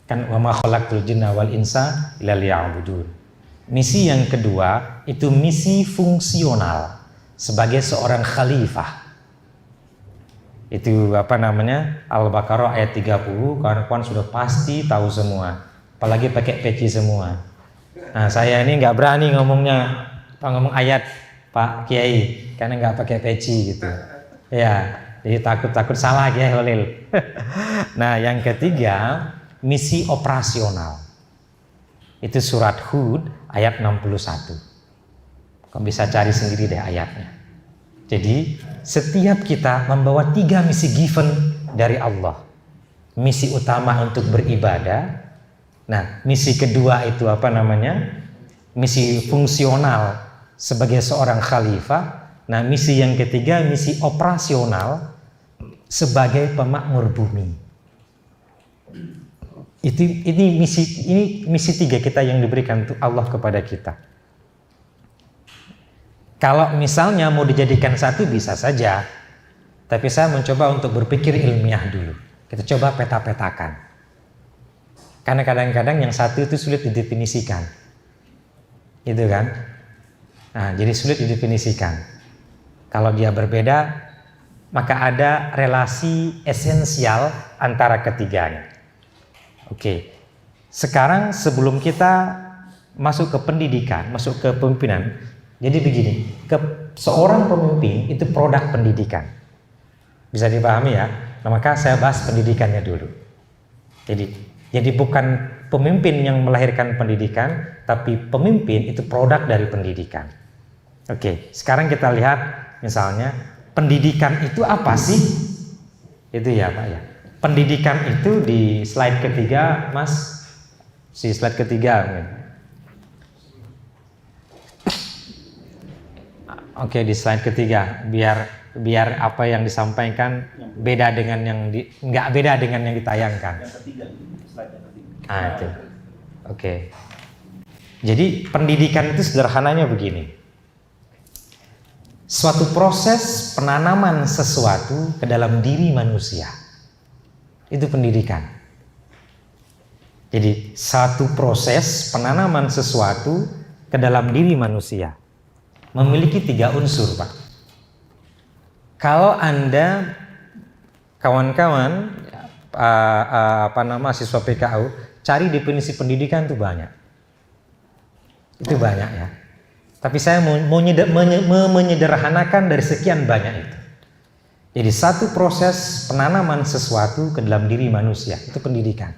Kan wa ma khalaqtul jinna wal insa illa liya'budun. Misi yang kedua itu misi fungsional sebagai seorang khalifah. Itu Al-Baqarah ayat 30, kawan-kawan sudah pasti tahu semua. Apalagi pakai peci semua. Nah, saya ini nggak berani ngomong ayat Pak Kiai karena nggak pakai peci gitu. Ya, jadi takut salah Kiai Holil. Nah, yang ketiga misi operasional. Itu surat Hud ayat 61. Kamu bisa cari sendiri deh ayatnya. Jadi setiap kita membawa 3 misi given dari Allah. Misi utama untuk beribadah. Nah, misi kedua itu misi fungsional sebagai seorang khalifah. Nah, misi yang ketiga misi operasional sebagai pemakmur bumi. Ini misi 3 kita yang diberikan untuk Allah kepada kita. Kalau misalnya mau dijadikan satu bisa saja, tapi saya mencoba untuk berpikir ilmiah dulu. Kita coba peta-petakan. Karena kadang-kadang yang satu itu sulit didefinisikan. Gitu kan? Nah, jadi sulit didefinisikan. Kalau dia berbeda, maka ada relasi esensial antara ketiganya. Oke. Sekarang sebelum kita masuk ke pendidikan, masuk ke pemimpinan, jadi begini, seorang pemimpin itu produk pendidikan. Bisa dipahami ya? Nah, maka saya bahas pendidikannya dulu. Jadi bukan pemimpin yang melahirkan pendidikan, tapi pemimpin itu produk dari pendidikan. Oke, sekarang kita lihat misalnya pendidikan itu apa sih? Itu ya Pak ya. Pendidikan itu di slide ketiga, Mas. Si slide ketiga. Oke, di slide ketiga, biar apa yang disampaikan beda dengan nggak beda dengan yang ditayangkan. Itu. Oke. Jadi pendidikan itu sederhananya begini. Suatu proses penanaman sesuatu ke dalam diri manusia. Itu pendidikan. Jadi satu proses penanaman sesuatu ke dalam diri manusia memiliki 3 unsur, Pak. Kalau Anda kawan-kawan siswa PKU cari definisi pendidikan itu banyak. Itu banyak ya. Tapi saya mau menyederhanakan dari sekian banyak itu. Jadi satu proses penanaman sesuatu ke dalam diri manusia, itu pendidikan.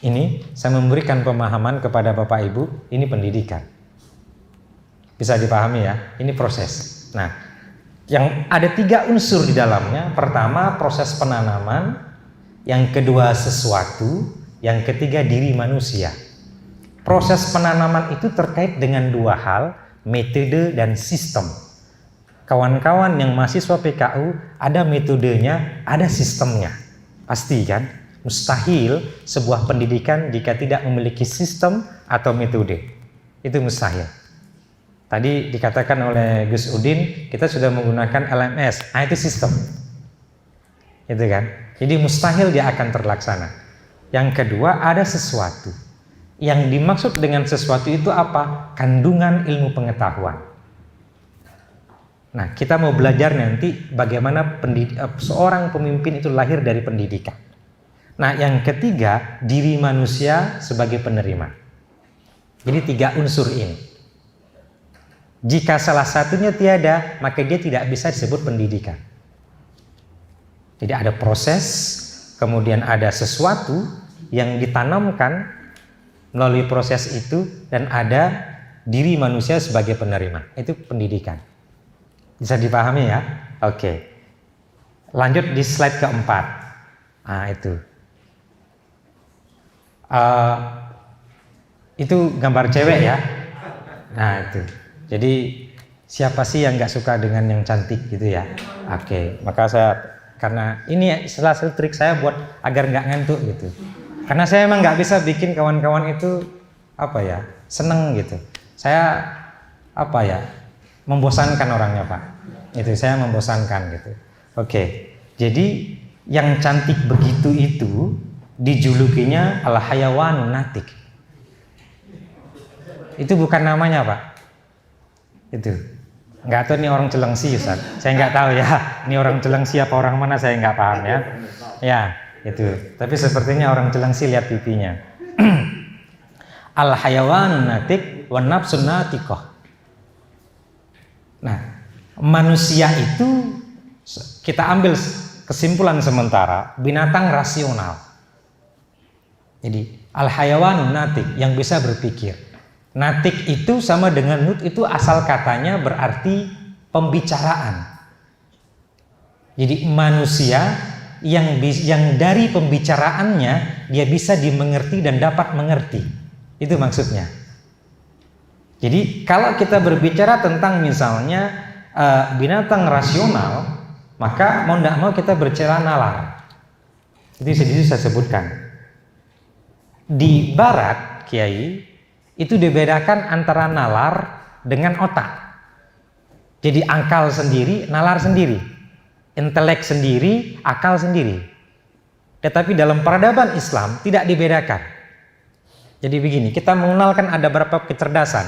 Ini saya memberikan pemahaman kepada Bapak Ibu, ini pendidikan. Bisa dipahami ya, ini proses. Nah, yang ada 3 unsur di dalamnya. Pertama, proses penanaman. Yang kedua, sesuatu. Yang ketiga, diri manusia. Proses penanaman itu terkait dengan 2 hal, metode dan sistem. Kawan-kawan yang mahasiswa PKU, ada metodenya, ada sistemnya. Pasti kan? Mustahil sebuah pendidikan jika tidak memiliki sistem atau metode. Itu mustahil. Tadi dikatakan oleh Gus Udin, kita sudah menggunakan LMS. Itu sistem. Itu kan? Jadi mustahil dia akan terlaksana. Yang kedua, ada sesuatu. Yang dimaksud dengan sesuatu itu apa? Kandungan ilmu pengetahuan. Nah, kita mau belajar nanti bagaimana seorang pemimpin itu lahir dari pendidikan. Nah, yang ketiga, diri manusia sebagai penerima. Jadi 3 unsur ini. Jika salah satunya tiada, maka dia tidak bisa disebut pendidikan. Jadi ada proses, kemudian ada sesuatu yang ditanamkan melalui proses itu, dan ada diri manusia sebagai penerima. Itu pendidikan. Bisa dipahami ya? Oke. Lanjut di slide keempat. Nah, itu gambar cewek ya. Nah, itu. Jadi siapa sih yang nggak suka dengan yang cantik gitu ya? Oke. Maka karena ini salah satu trik saya buat agar nggak ngantuk gitu. Karena saya emang nggak bisa bikin kawan-kawan itu seneng gitu. Saya membosankan orangnya Pak. Itu saya membosankan gitu. Oke. Jadi yang cantik begitu itu dijulukinya al-hayawanun natik. Itu bukan namanya Pak. Itu. Nggak tahu ini orang Cilengsi Ustaz. Saya nggak tahu ya. Ini orang Cilengsi apa orang mana saya nggak paham ya. Ya. Itu, tapi sepertinya orang Cilengsi lihat pipinya. Al-hayawanun natik wan nafsun natiqah. Nah, manusia itu kita ambil kesimpulan sementara binatang rasional. Jadi al-hayawanun natik, yang bisa berpikir. Natik itu sama dengan nut, itu asal katanya berarti pembicaraan. Jadi manusia yang dari pembicaraannya dia bisa dimengerti dan dapat mengerti. Itu maksudnya. Jadi kalau kita berbicara tentang misalnya binatang rasional, maka mau tidak mau kita berbicara nalar. Itu saya sebutkan. Di barat, Kiai, itu dibedakan antara nalar dengan otak. Jadi akal sendiri, nalar sendiri. Intelek sendiri, akal sendiri. Tetapi dalam peradaban Islam tidak dibedakan. Jadi begini, kita mengenalkan ada berapa kecerdasan.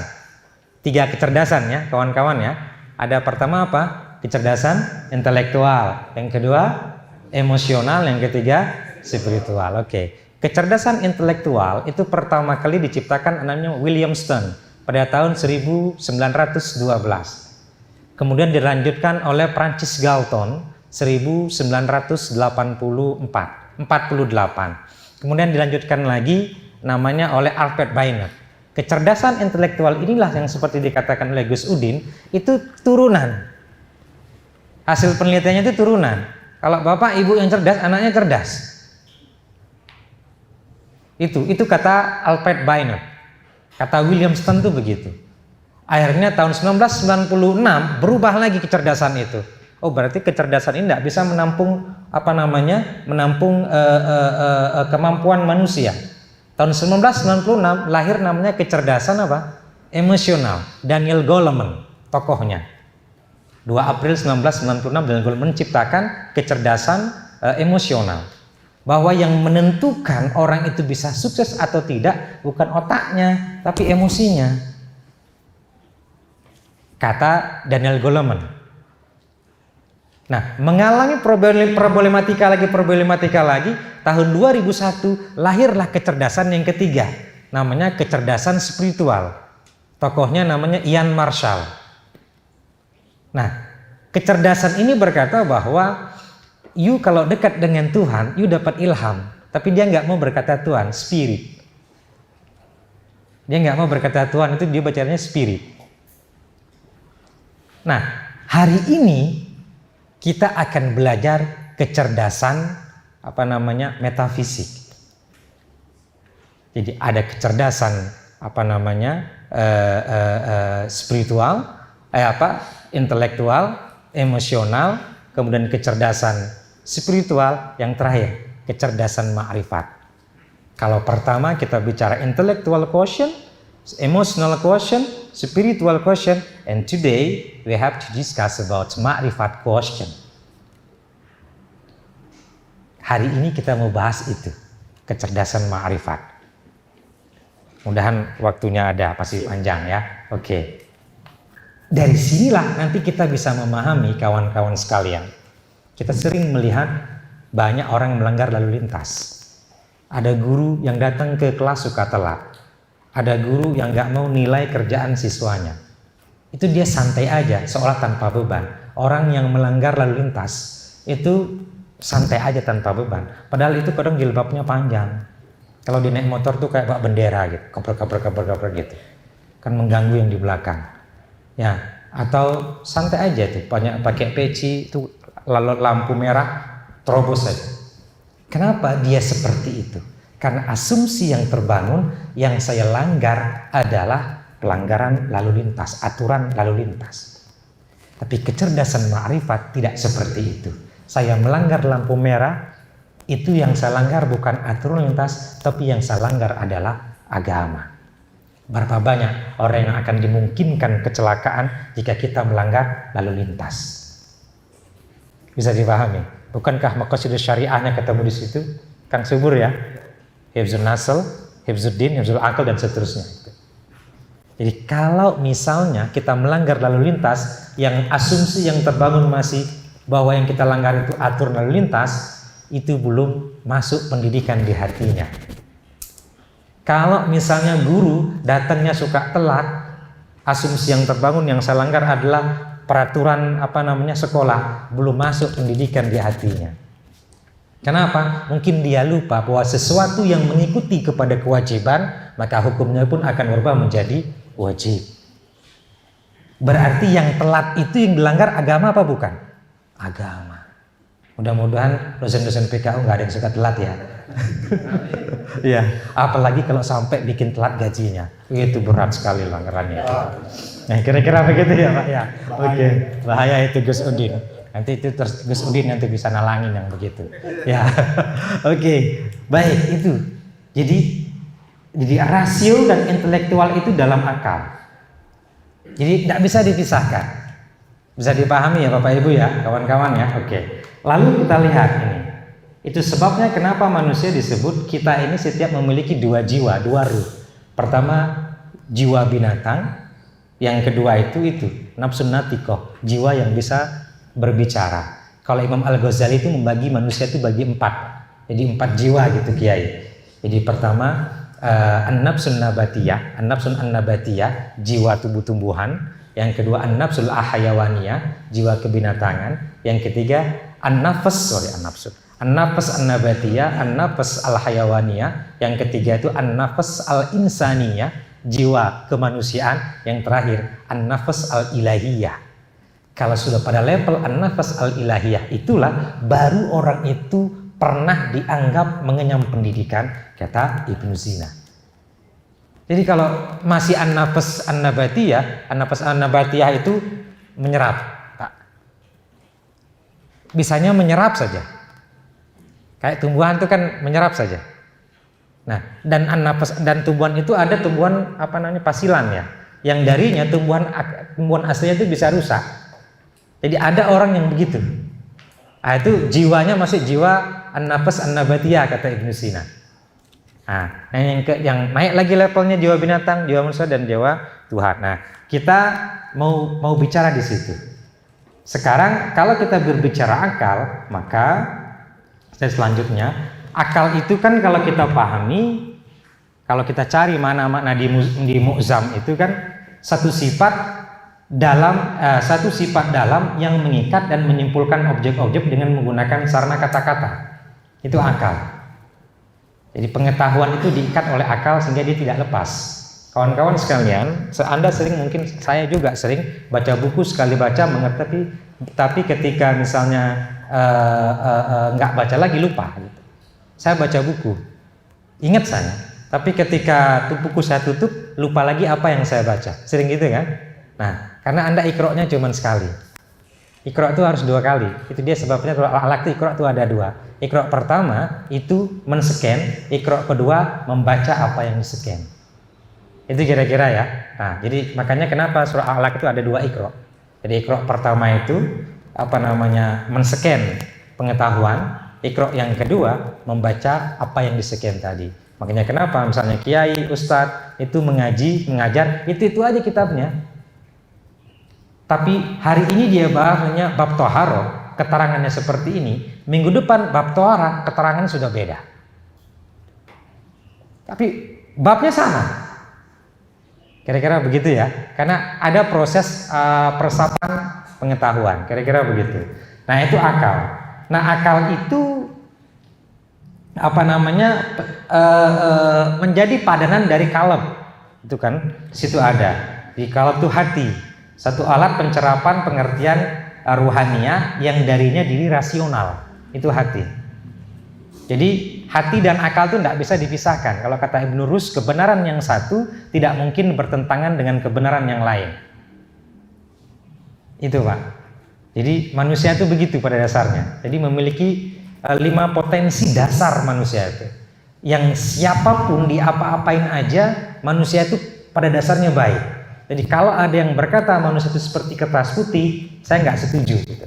3 kecerdasan ya, kawan-kawan ya. Ada pertama apa? Kecerdasan intelektual. Yang kedua, emosional. Yang ketiga, spiritual. Oke. Kecerdasan intelektual itu pertama kali diciptakan namanya William Stone pada tahun 1912. Kemudian dilanjutkan oleh Francis Galton 1948. Kemudian dilanjutkan lagi namanya oleh Albert Beinert. Kecerdasan intelektual inilah yang seperti dikatakan oleh Gus Udin, itu turunan. Hasil penelitiannya itu turunan. Kalau bapak ibu yang cerdas, anaknya cerdas. Itu kata Albert Beinert. Kata William Stone itu begitu. Akhirnya tahun 1996 berubah lagi kecerdasan itu. Oh, berarti kecerdasan ini tidak bisa menampung kemampuan manusia. Tahun 1996 lahir namanya kecerdasan emosional. Daniel Goleman tokohnya. 2 April 1996 Daniel Goleman menciptakan kecerdasan emosional. Bahwa yang menentukan orang itu bisa sukses atau tidak bukan otaknya, tapi emosinya. Kata Daniel Goleman. Nah, mengalami problematika lagi, tahun 2001 lahirlah kecerdasan yang ketiga, namanya kecerdasan spiritual. Tokohnya namanya Ian Marshall. Nah, kecerdasan ini berkata bahwa you kalau dekat dengan Tuhan, you dapat ilham. Tapi dia nggak mau berkata Tuhan, spirit. Dia nggak mau berkata Tuhan, itu dia bacanya spirit. Nah, hari ini kita akan belajar kecerdasan metafisik. Jadi ada kecerdasan spiritual, intelektual, emosional, kemudian kecerdasan spiritual, yang terakhir kecerdasan ma'rifat. Kalau pertama kita bicara intellectual quotient, emotional quotient, spiritual quotient, and today we have to discuss about ma'rifat quotient. Hari ini kita mau bahas itu, kecerdasan ma'rifat. Mudahan waktunya ada, pasti panjang ya. Oke. Dari sinilah nanti kita bisa memahami kawan-kawan sekalian. Kita sering melihat banyak orang melanggar lalu lintas. Ada guru yang datang ke kelas suka telat. Ada guru yang nggak mau nilai kerjaan siswanya. Itu dia santai aja, seolah tanpa beban. Orang yang melanggar lalu lintas itu santai aja tanpa beban. Padahal itu kadang jilbabnya panjang. Kalau dia naik motor tuh kayak bak bendera gitu, kabar gitu. Kan mengganggu yang di belakang. Ya, atau santai aja tuh, banyak pakai peci itu lalu lampu merah terobos saja. Kenapa dia seperti itu? Karena asumsi yang terbangun yang saya langgar adalah pelanggaran lalu lintas, aturan lalu lintas. Tapi kecerdasan ma'rifat tidak seperti itu. Saya melanggar lampu merah, itu yang saya langgar bukan aturan lintas, tapi yang saya langgar adalah agama. Berapa banyak orang yang akan dimungkinkan kecelakaan jika kita melanggar lalu lintas? Bisa dipahami? Bukankah maqasid syariahnya ketemu di situ? Kan subur ya? Hifzun nasl, hifzuddin, hifzul akal, dan seterusnya. Jadi kalau misalnya kita melanggar lalu lintas, yang asumsi yang terbangun masih bahwa yang kita langgar itu aturan lalu lintas, itu belum masuk pendidikan di hatinya. Kalau misalnya guru datangnya suka telat, asumsi yang terbangun yang saya langgar adalah peraturan sekolah, belum masuk pendidikan di hatinya. Kenapa? Mungkin dia lupa bahwa sesuatu yang mengikuti kepada kewajiban, maka hukumnya pun akan berubah menjadi wajib. Berarti yang telat itu yang dilanggar agama apa bukan? Agama. Mudah-mudahan dosen-dosen PKU nggak ada yang suka telat ya. Iya, apalagi kalau sampai bikin telat gajinya, itu berat sekali langgarannya. Nah, kira-kira begitu ya Pak ya. Oke, bahaya itu Gus Udin. Nanti itu terus Gus Udin nanti bisa nalangin yang begitu. Ya, oke, baik itu. Jadi rasio dan intelektual itu dalam akal. Jadi tidak bisa dipisahkan. Bisa dipahami ya Bapak Ibu ya, kawan-kawan ya. Oke. Lalu kita lihat ini. Itu sebabnya kenapa manusia disebut kita ini setiap memiliki dua jiwa, dua ruh. Pertama jiwa binatang, yang kedua itu nafsun natikoh, jiwa yang bisa berbicara. Kalau Imam Al-Ghazali itu membagi manusia itu bagi 4. Jadi 4 jiwa gitu Kiai. Jadi pertama an-nafsun nabatiyah, an-nafsun an-nabatiyah, jiwa tumbuh-tumbuhan. Yang kedua an-nafsul ahayawaniyah, jiwa kebinatangan. Yang ketiga an-nafas an-nabatiyah, an-nafas al-hayawaniyah. Yang ketiga itu an-nafas al-insaniyah, jiwa kemanusiaan. Yang terakhir an-nafas al-ilahiyah. Kalau sudah pada level an-nafas al-ilahiyah, itulah baru orang itu pernah dianggap mengenyam pendidikan, kata Ibnu Sina. Jadi kalau masih an-nafas an-nabatiyah itu menyerap, Pak. Bisanya menyerap saja. Kayak tumbuhan itu kan menyerap saja. Nah, dan an-nafas dan tumbuhan itu ada tumbuhan pasilan ya, yang darinya tumbuhan aslinya itu bisa rusak. Jadi ada orang yang begitu. Nah, itu jiwanya masih jiwa an-nafas an-nabatiyah kata Ibnu Sina. Nah, yang naik lagi levelnya jiwa binatang, jiwa manusia, dan jiwa Tuhan. Nah, kita mau bicara di situ. Sekarang kalau kita berbicara akal, maka selanjutnya akal itu kan kalau kita pahami, kalau kita cari mana makna di Mu'zam itu kan satu sifat dalam yang mengikat dan menyimpulkan objek-objek dengan menggunakan sarana kata-kata. Itu akal. Jadi pengetahuan itu diikat oleh akal sehingga dia tidak lepas. Kawan-kawan sekalian, Anda sering, mungkin saya juga sering baca buku, sekali baca mengerti, tapi ketika misalnya nggak baca lagi lupa gitu. Saya baca buku, ingat saya, tapi ketika buku saya tutup, lupa lagi apa yang saya baca. Sering gitu kan? Nah, karena Anda ikroknya cuma sekali. Ikrok itu harus 2 kali. Itu dia sebabnya kalau alat ikrok itu ada 2. Ikrok pertama itu men-scan, ikrok kedua membaca apa yang di-scan. Itu kira-kira ya. Nah, jadi makanya kenapa surah Al-Alaq itu ada 2 ikrok. Jadi ikrok pertama itu men-scan pengetahuan. Ikrok yang kedua membaca apa yang di-scan tadi. Makanya kenapa misalnya kiai, ustadz itu mengajar, itu aja kitabnya. Tapi hari ini dia bahasnya bab toharo, keterangannya seperti ini. Minggu depan bab tohara, keterangannya sudah beda. Tapi babnya sama. Kira-kira begitu ya. Karena ada proses peresapan pengetahuan. Kira-kira begitu. Nah, itu akal. Nah, akal itu menjadi padanan dari kalb. Itu kan di situ ada. Di kalb itu hati. Satu alat pencerapan pengertian ruhaniah yang darinya diri rasional. Itu hati. Jadi hati dan akal itu tidak bisa dipisahkan. Kalau kata Ibnu Rus, kebenaran yang satu tidak mungkin bertentangan dengan kebenaran yang lain. Itu Pak. Jadi manusia itu begitu pada dasarnya. Jadi memiliki 5 potensi dasar manusia itu. Yang siapapun diapa-apain aja, manusia itu pada dasarnya baik. Jadi kalau ada yang berkata manusia itu seperti kertas putih, saya nggak setuju. Gitu.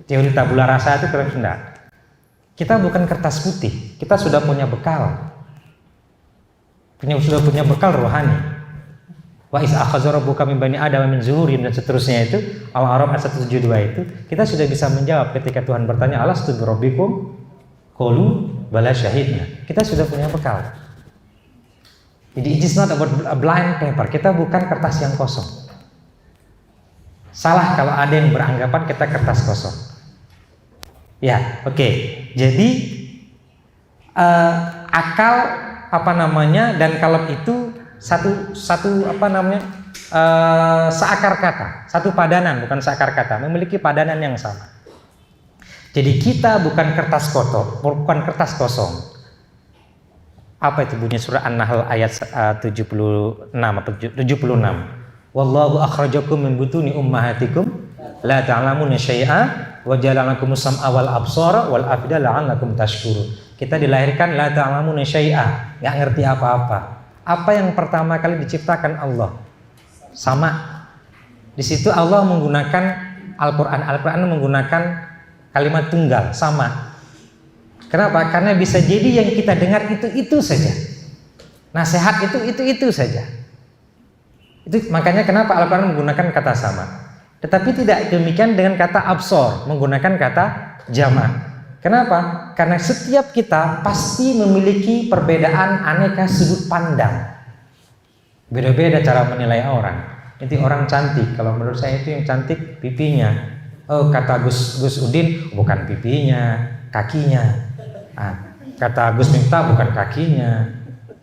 Teori tabula rasa itu keren enggak. Kita bukan kertas putih, kita sudah punya bekal. Sudah punya bekal rohani. Wa iz akhadha rabbuka min bani adama min zuhurihim dan seterusnya itu, Al-A'raf ayat 172 itu, kita sudah bisa menjawab ketika Tuhan bertanya, alastu birabbikum? Qalu bala syahidna. Kita sudah punya bekal. Jadi it is not about a blind paper. Kita bukan kertas yang kosong. Salah kalau ada yang beranggapan kita kertas kosong. Ya, oke. Jadi akal dan kalb itu satu seakar kata, satu padanan, bukan seakar kata, memiliki padanan yang sama. Jadi kita bukan kertas kotor, bukan kertas kosong. Apa itu bunyi surah An-Nahl ayat 76 atau 76? Wallahu akhrajakum min butuni ummahatikum la ta'lamuna syai'a wa ja'alakum sam'a wal absara wal afida la'allakum tashkurun. Kita dilahirkan la ta'lamuna syai'a, enggak ngerti apa-apa. Apa yang pertama kali diciptakan Allah? Sama. Di situ Allah menggunakan Al-Qur'an menggunakan kalimat tunggal, sama. Kenapa? Karena bisa jadi yang kita dengar itu saja. Nasihat itu saja. Itu makanya kenapa Al-Qur'an menggunakan kata sama. Tetapi tidak demikian dengan kata absor, menggunakan kata jama'. Kenapa? Karena setiap kita pasti memiliki perbedaan aneka sudut pandang. Beda-beda cara menilai orang. Itu orang cantik. Kalau menurut saya itu yang cantik pipinya. Oh, kata Gus Udin bukan pipinya, kakinya. Kata Gus Miftah bukan kakinya,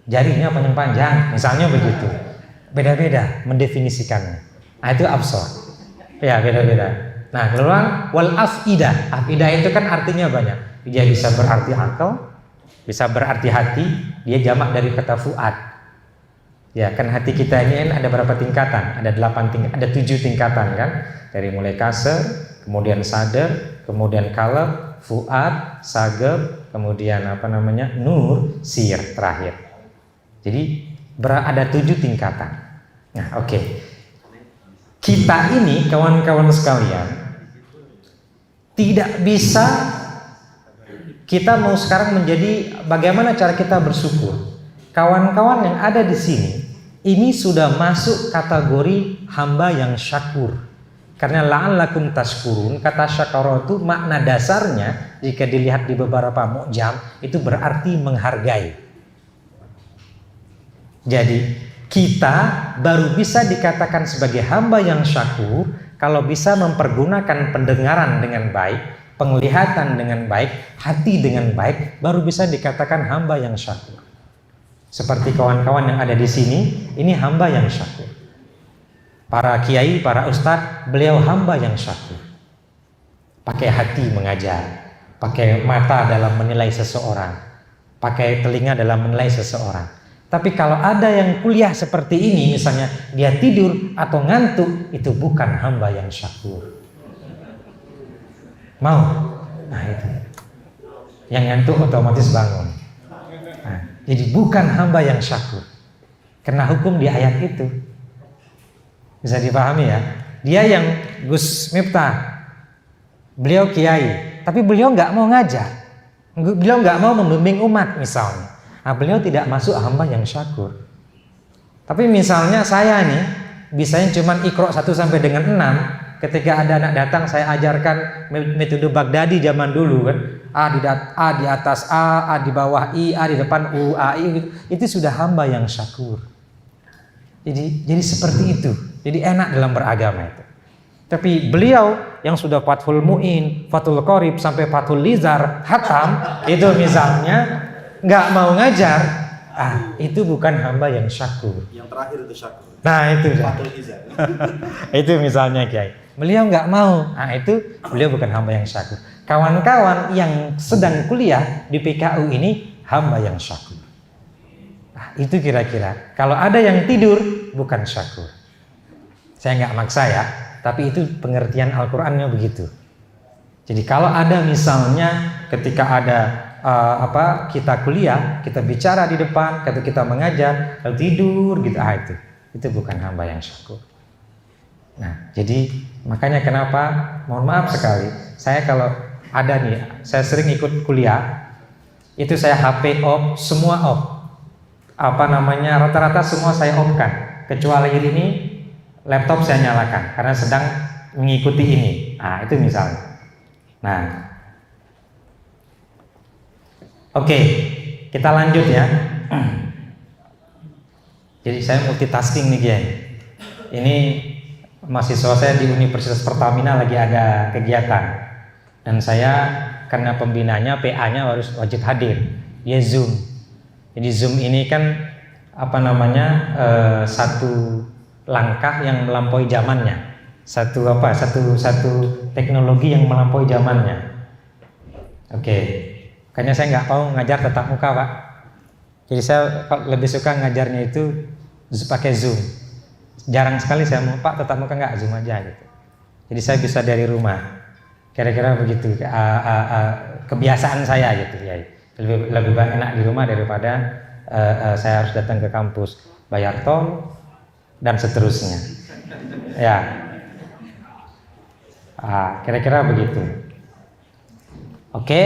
jarinya panjang-panjang. Misalnya begitu. Beda-beda mendefinisikannya. Itu absor. Ya, beda-beda. Nah, kemudian wal afidah. Afidah itu kan artinya banyak. Dia bisa berarti akal, bisa berarti hati. Dia jamak dari kata fuad. Ya, kan hati kita ini ada berapa tingkatan? Ada 8 tingkatan, ada 7 tingkatan kan? Dari mulai kasar, kemudian sadar, kemudian qalb, fuad, sagab, kemudian nur, sir terakhir. Jadi ada 7 tingkatan. Nah, oke. Kita ini kawan-kawan sekalian tidak bisa, kita mau sekarang menjadi bagaimana cara kita bersyukur. Kawan-kawan yang ada di sini ini sudah masuk kategori hamba yang syakur. Karena la'allakum tashkurun, kata syakara itu makna dasarnya jika dilihat di beberapa mu'jam itu berarti menghargai. Jadi kita baru bisa dikatakan sebagai hamba yang syakur kalau bisa mempergunakan pendengaran dengan baik, penglihatan dengan baik, hati dengan baik, baru bisa dikatakan hamba yang syakur. Seperti kawan-kawan yang ada di sini, ini hamba yang syakur. Para kiai, para ustadz, beliau hamba yang syakur. Pakai hati mengajar, pakai mata dalam menilai seseorang, pakai telinga dalam menilai seseorang. Tapi kalau ada yang kuliah seperti ini, misalnya dia tidur atau ngantuk, itu bukan hamba yang syakur. Mau? Nah itu. Yang ngantuk otomatis bangun. Nah, jadi bukan hamba yang syakur. Kena hukum di ayat itu. Bisa dipahami ya? Dia yang Gus Miftah, beliau kiai, tapi beliau nggak mau ngajar. Beliau nggak mau membimbing umat misalnya. Nah, beliau tidak masuk hamba yang syakur. Tapi misalnya saya nih, bisanya cuma Iqra 1 sampai dengan 6. Ketika ada anak datang, saya ajarkan metode Baghdadi zaman dulu kan. A di atas A di bawah I, A di depan U, A, I. Itu sudah hamba yang syakur. Jadi seperti itu. Jadi enak dalam beragama itu. Tapi beliau yang sudah Fathul Mu'in, Fathul Qorib sampai Fathul Lizar, Hatam, itu misalnya nggak mau ngajar, itu bukan hamba yang syakur.
Yang terakhir itu syakur.
Nah itu
Fathul Izar.
itu misalnya kiai, beliau nggak mau, itu beliau bukan hamba yang syakur. Kawan-kawan yang sedang kuliah di PKU ini hamba yang syakur. Itu kira-kira. Kalau ada yang tidur bukan syakur. Saya nggak maksa ya, tapi itu pengertian Al-Qur'annya begitu. Jadi kalau ada misalnya ketika ada kita kuliah, kita bicara di depan, atau kita mengajar, lalu tidur gitu, itu bukan hamba yang syakur. Nah, jadi makanya kenapa, mohon maaf sekali, saya kalau ada nih, saya sering ikut kuliah, itu saya HP off, semua off, rata-rata semua saya off kan, kecuali ini laptop saya nyalakan karena sedang mengikuti ini. Itu misalnya. Nah, oke, kita lanjut ya. Jadi saya multitasking nih Kiai. Ini mahasiswa saya di Universitas Pertamina lagi ada kegiatan, dan saya karena pembinanya, PA-nya harus wajib hadir. Dia Zoom. Jadi Zoom ini kan satu langkah yang melampaui zamannya. Satu teknologi yang melampaui zamannya. Oke. Kayaknya saya nggak mau ngajar tatap muka, Pak. Jadi saya lebih suka ngajarnya itu pakai Zoom. Jarang sekali saya mau, Pak, tatap muka nggak, Zoom aja gitu. Jadi saya bisa dari rumah. Kira-kira begitu kebiasaan saya gitu ya. Lebih enak di rumah daripada saya harus datang ke kampus, bayar tol dan seterusnya. Ya. Kira-kira begitu. Oke.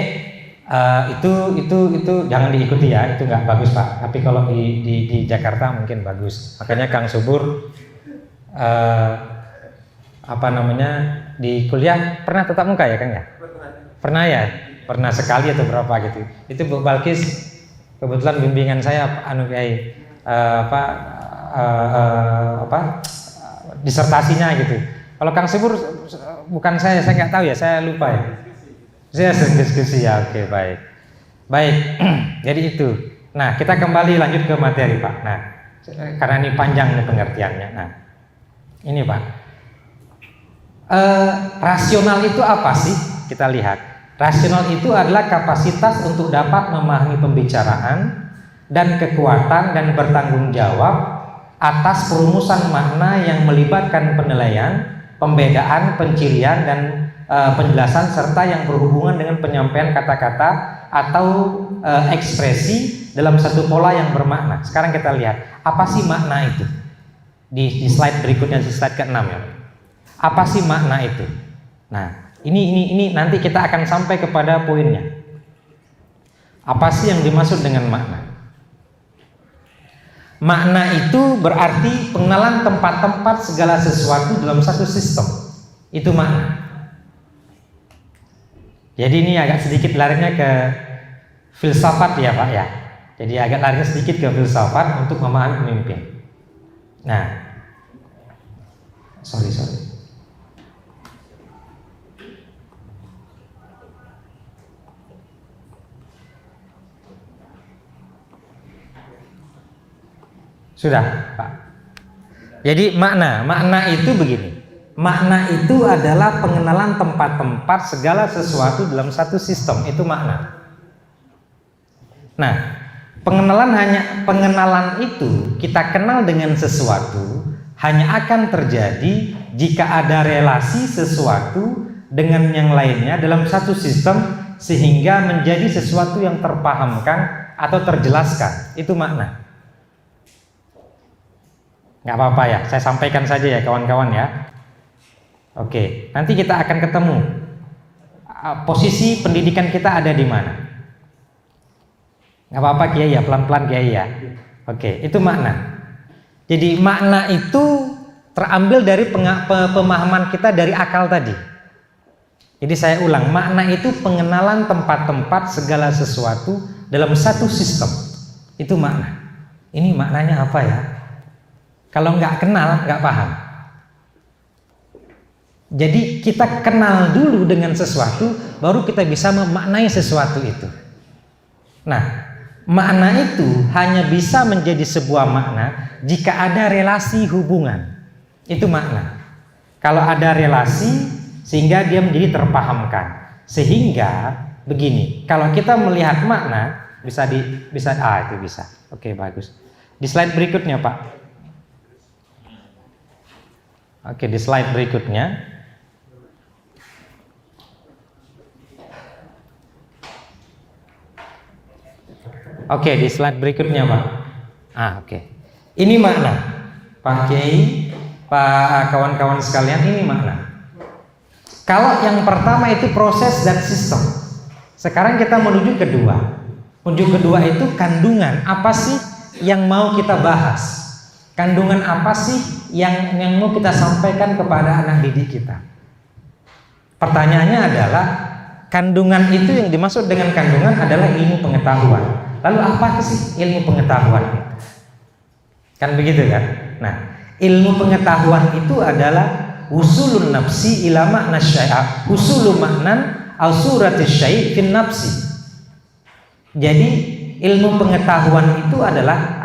Itu jangan diikuti ya, itu nggak bagus Pak. Tapi kalau di Jakarta mungkin bagus. Makanya Kang Subur di kuliah pernah tatap muka ya Kang ya? Pernah ya? Pernah sekali atau berapa gitu. Itu Bu Balkis kebetulan bimbingan saya disertasinya gitu. Kalau Kang Subur bukan saya nggak tahu ya, saya lupa ya. Saya sering diskusi ya, oke, baik. Jadi itu. Nah, kita kembali lanjut ke materi Pak. Nah, karena ini panjang nih pengertiannya. Nah, ini Pak. Rasional itu apa sih? Kita lihat. Rasional itu adalah kapasitas untuk dapat memahami pembicaraan dan kekuatan dan bertanggung jawab atas perumusan makna yang melibatkan penilaian, pembedaan, pencirian, dan penjelasan serta yang berhubungan dengan penyampaian kata-kata atau ekspresi dalam satu pola yang bermakna. Sekarang kita lihat apa sih makna itu di slide berikutnya, di slide ke-6 ya. Apa sih makna itu? Nah, ini nanti kita akan sampai kepada poinnya. Apa sih yang dimaksud dengan makna? Makna itu berarti pengenalan tempat-tempat segala sesuatu dalam satu sistem. Itu makna. Jadi ini agak sedikit larinya ke filsafat ya Pak ya. Jadi agak larinya sedikit ke filsafat untuk memahami pemimpin. Nah, sorry. Sudah, Pak. Jadi makna itu begini. Makna itu adalah pengenalan tempat-tempat segala sesuatu dalam satu sistem, itu makna. Nah, pengenalan itu kita kenal dengan sesuatu hanya akan terjadi jika ada relasi sesuatu dengan yang lainnya dalam satu sistem sehingga menjadi sesuatu yang terpahamkan atau terjelaskan. Itu makna. Nggak apa-apa ya, saya sampaikan saja ya kawan-kawan ya. Oke, nanti kita akan ketemu posisi pendidikan kita ada di mana. Nggak apa-apa Kiai ya, pelan-pelan Kiai ya. Oke, itu makna. Jadi makna itu terambil dari pemahaman kita dari akal tadi. Jadi saya ulang, makna itu pengenalan tempat-tempat segala sesuatu dalam satu sistem. Itu makna. Ini maknanya apa ya? Kalau nggak kenal, nggak paham. Jadi kita kenal dulu dengan sesuatu, baru kita bisa memaknai sesuatu itu. Nah, makna itu hanya bisa menjadi sebuah makna jika ada relasi hubungan. Itu makna. Kalau ada relasi, sehingga dia menjadi terpahamkan. Sehingga begini, kalau kita melihat makna, itu bisa. Oke, bagus. Di slide berikutnya, Pak. Oke, di slide berikutnya. Oke, di slide berikutnya, Pak. Oke. Ini makna. Pak Kiai, Pak kawan-kawan sekalian, ini makna. Kalau yang pertama itu proses dan sistem. Sekarang kita menuju kedua. Menuju kedua itu kandungan. Apa sih yang mau kita bahas? Kandungan apa sih yang mau kita sampaikan kepada anak didik kita? Pertanyaannya adalah, kandungan itu yang dimaksud dengan kandungan adalah ilmu pengetahuan. Lalu apa sih ilmu pengetahuan itu? Kan begitu kan? Nah, ilmu pengetahuan itu adalah usulun nafsi ila makna syai'a, usulu maknan au suratis syai' fin nafsi. Jadi ilmu pengetahuan itu adalah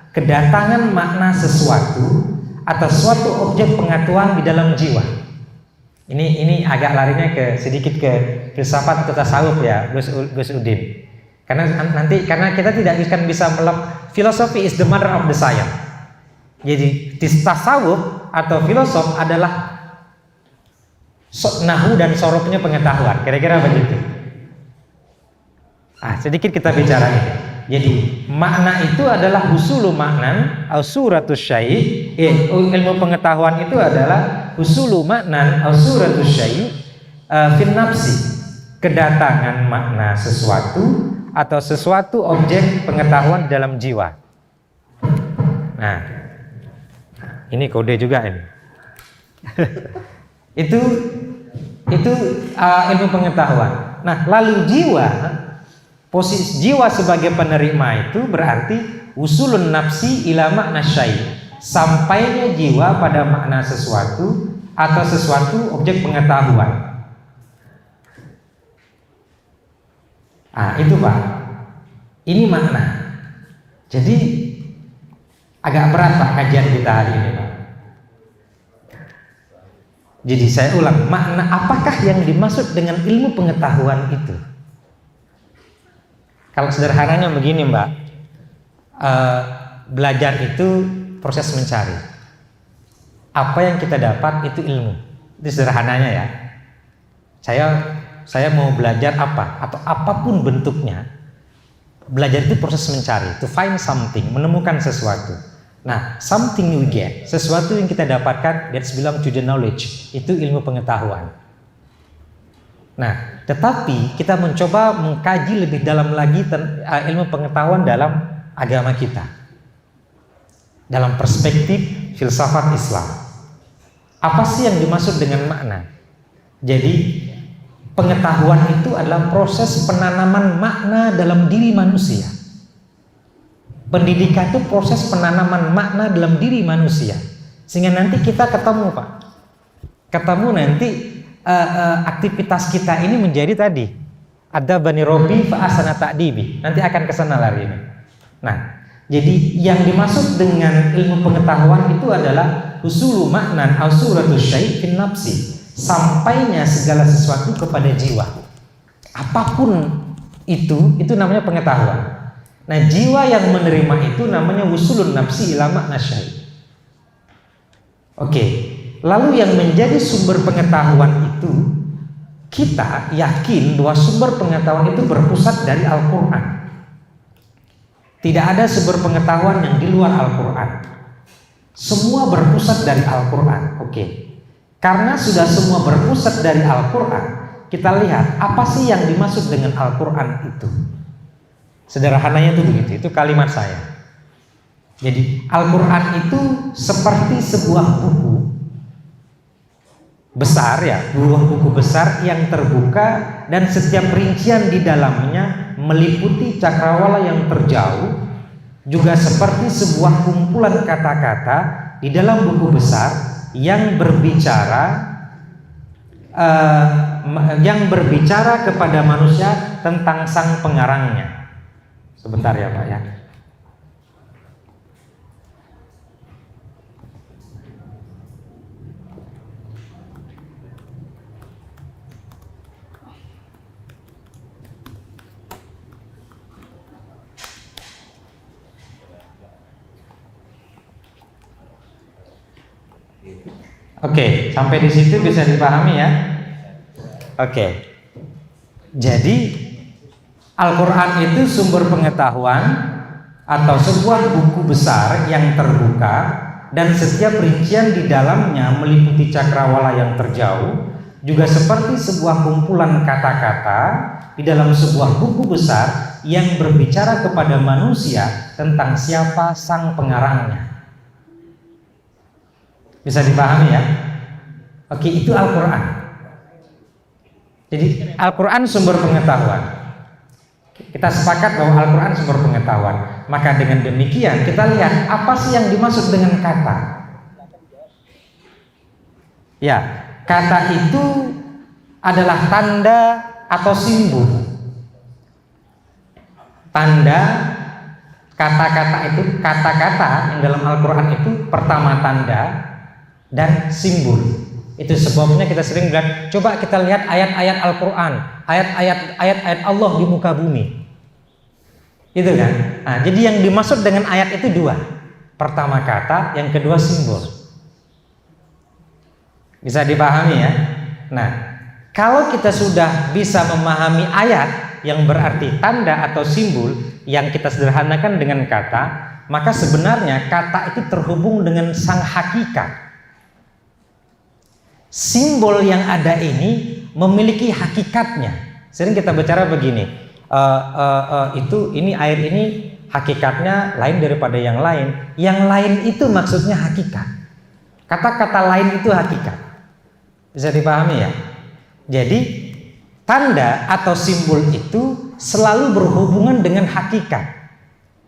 kedatangan makna sesuatu atau suatu objek pengetahuan di dalam jiwa. Ini agak larinya sedikit ke filsafat atau tasawuf ya, Gus Udin. Karena kita tidak akan bisa filosofi is the mother of the science. Jadi tasawuf atau filosof adalah nahu dan sorofnya pengetahuan. Kira-kira begitu. Sedikit kita bicara ini. Jadi makna itu adalah husulu maknan au suratus syai'. Ilmu pengetahuan itu adalah husulu maknan au suratus syai' fin nafsi. Kedatangan makna sesuatu atau sesuatu objek pengetahuan dalam jiwa. Nah, ini kode juga ini. itu ilmu pengetahuan. Nah, lalu posisi jiwa sebagai penerima itu berarti usulun nafsi ila makna syai', sampainya jiwa pada makna sesuatu atau sesuatu objek pengetahuan. Itu Pak, ini makna. Jadi agak berat Pak kajian kita hari ini Pak. Jadi saya ulang, makna apakah yang dimaksud dengan ilmu pengetahuan itu? Kalau sederhananya begini Mbak, belajar itu proses mencari. Apa yang kita dapat itu ilmu. Itu sederhananya ya. Saya mau belajar apa atau apapun bentuknya. Belajar itu proses mencari, to find something, menemukan sesuatu. Nah, something you get, sesuatu yang kita dapatkan, that's belong to the knowledge. Itu ilmu pengetahuan. Nah, tetapi kita mencoba mengkaji lebih dalam lagi ilmu pengetahuan dalam agama kita, dalam perspektif filsafat Islam. Apa sih yang dimaksud dengan makna? Jadi pengetahuan itu adalah proses penanaman makna dalam diri manusia. Pendidikan itu proses penanaman makna dalam diri manusia, sehingga nanti kita ketemu Pak, ketemu nanti aktivitas kita ini menjadi tadi ada bani robi fa asana ta'dibi, nanti akan kesana lari ini. Nah, jadi yang dimaksud dengan ilmu pengetahuan itu adalah husulu maknan au suratu syai' fin nafsi, sampainya segala sesuatu kepada jiwa. Apapun itu namanya pengetahuan. Nah, jiwa yang menerima itu namanya wusulun nafsi ila makna syai'. Oke. Lalu yang menjadi sumber pengetahuan itu, kita yakin bahwa sumber pengetahuan itu berpusat dari Al-Qur'an. Tidak ada sumber pengetahuan yang di luar Al-Qur'an. Semua berpusat dari Al-Qur'an. Oke. Karena sudah semua berpusat dari Al-Qur'an, kita lihat apa sih yang dimaksud dengan Al-Qur'an itu. Sederhananya itu begitu, itu kalimat saya. Jadi Al-Qur'an itu seperti sebuah buku besar ya, buah buku besar yang terbuka dan setiap rincian di dalamnya meliputi cakrawala yang terjauh, juga seperti sebuah kumpulan kata-kata di dalam buku besar yang berbicara kepada manusia tentang sang pengarangnya. Sebentar ya Pak ya. Oke, sampai di situ bisa dipahami ya. Oke. Jadi Al-Qur'an itu sumber pengetahuan atau sebuah buku besar yang terbuka dan setiap rincian di dalamnya meliputi cakrawala yang terjauh, juga seperti sebuah kumpulan kata-kata di dalam sebuah buku besar yang berbicara kepada manusia tentang siapa sang pengarangnya. Bisa dipahami ya? Oke, itu Al-Qur'an. Jadi Al-Qur'an sumber pengetahuan. Kita sepakat bahwa Al-Qur'an sumber pengetahuan. Maka dengan demikian kita lihat apa sih yang dimaksud dengan kata. Ya, kata itu adalah tanda atau simbol. Tanda, kata-kata itu, kata-kata yang dalam Al-Qur'an itu pertama tanda dan simbol. Itu sebabnya kita sering bilang, coba kita lihat ayat-ayat Al-Qur'an, ayat-ayat Allah di muka bumi. Itu kan? Nah, jadi yang dimaksud dengan ayat itu dua. Pertama kata, yang kedua simbol. Bisa dipahami ya? Nah, kalau kita sudah bisa memahami ayat yang berarti tanda atau simbol yang kita sederhanakan dengan kata, maka sebenarnya kata itu terhubung dengan sang hakikat. Simbol yang ada ini memiliki hakikatnya. Sering kita bicara begini, ini air ini hakikatnya lain daripada yang lain. Yang lain itu maksudnya hakikat. Kata-kata lain itu hakikat. Bisa dipahami ya? Jadi tanda atau simbol itu selalu berhubungan dengan hakikat.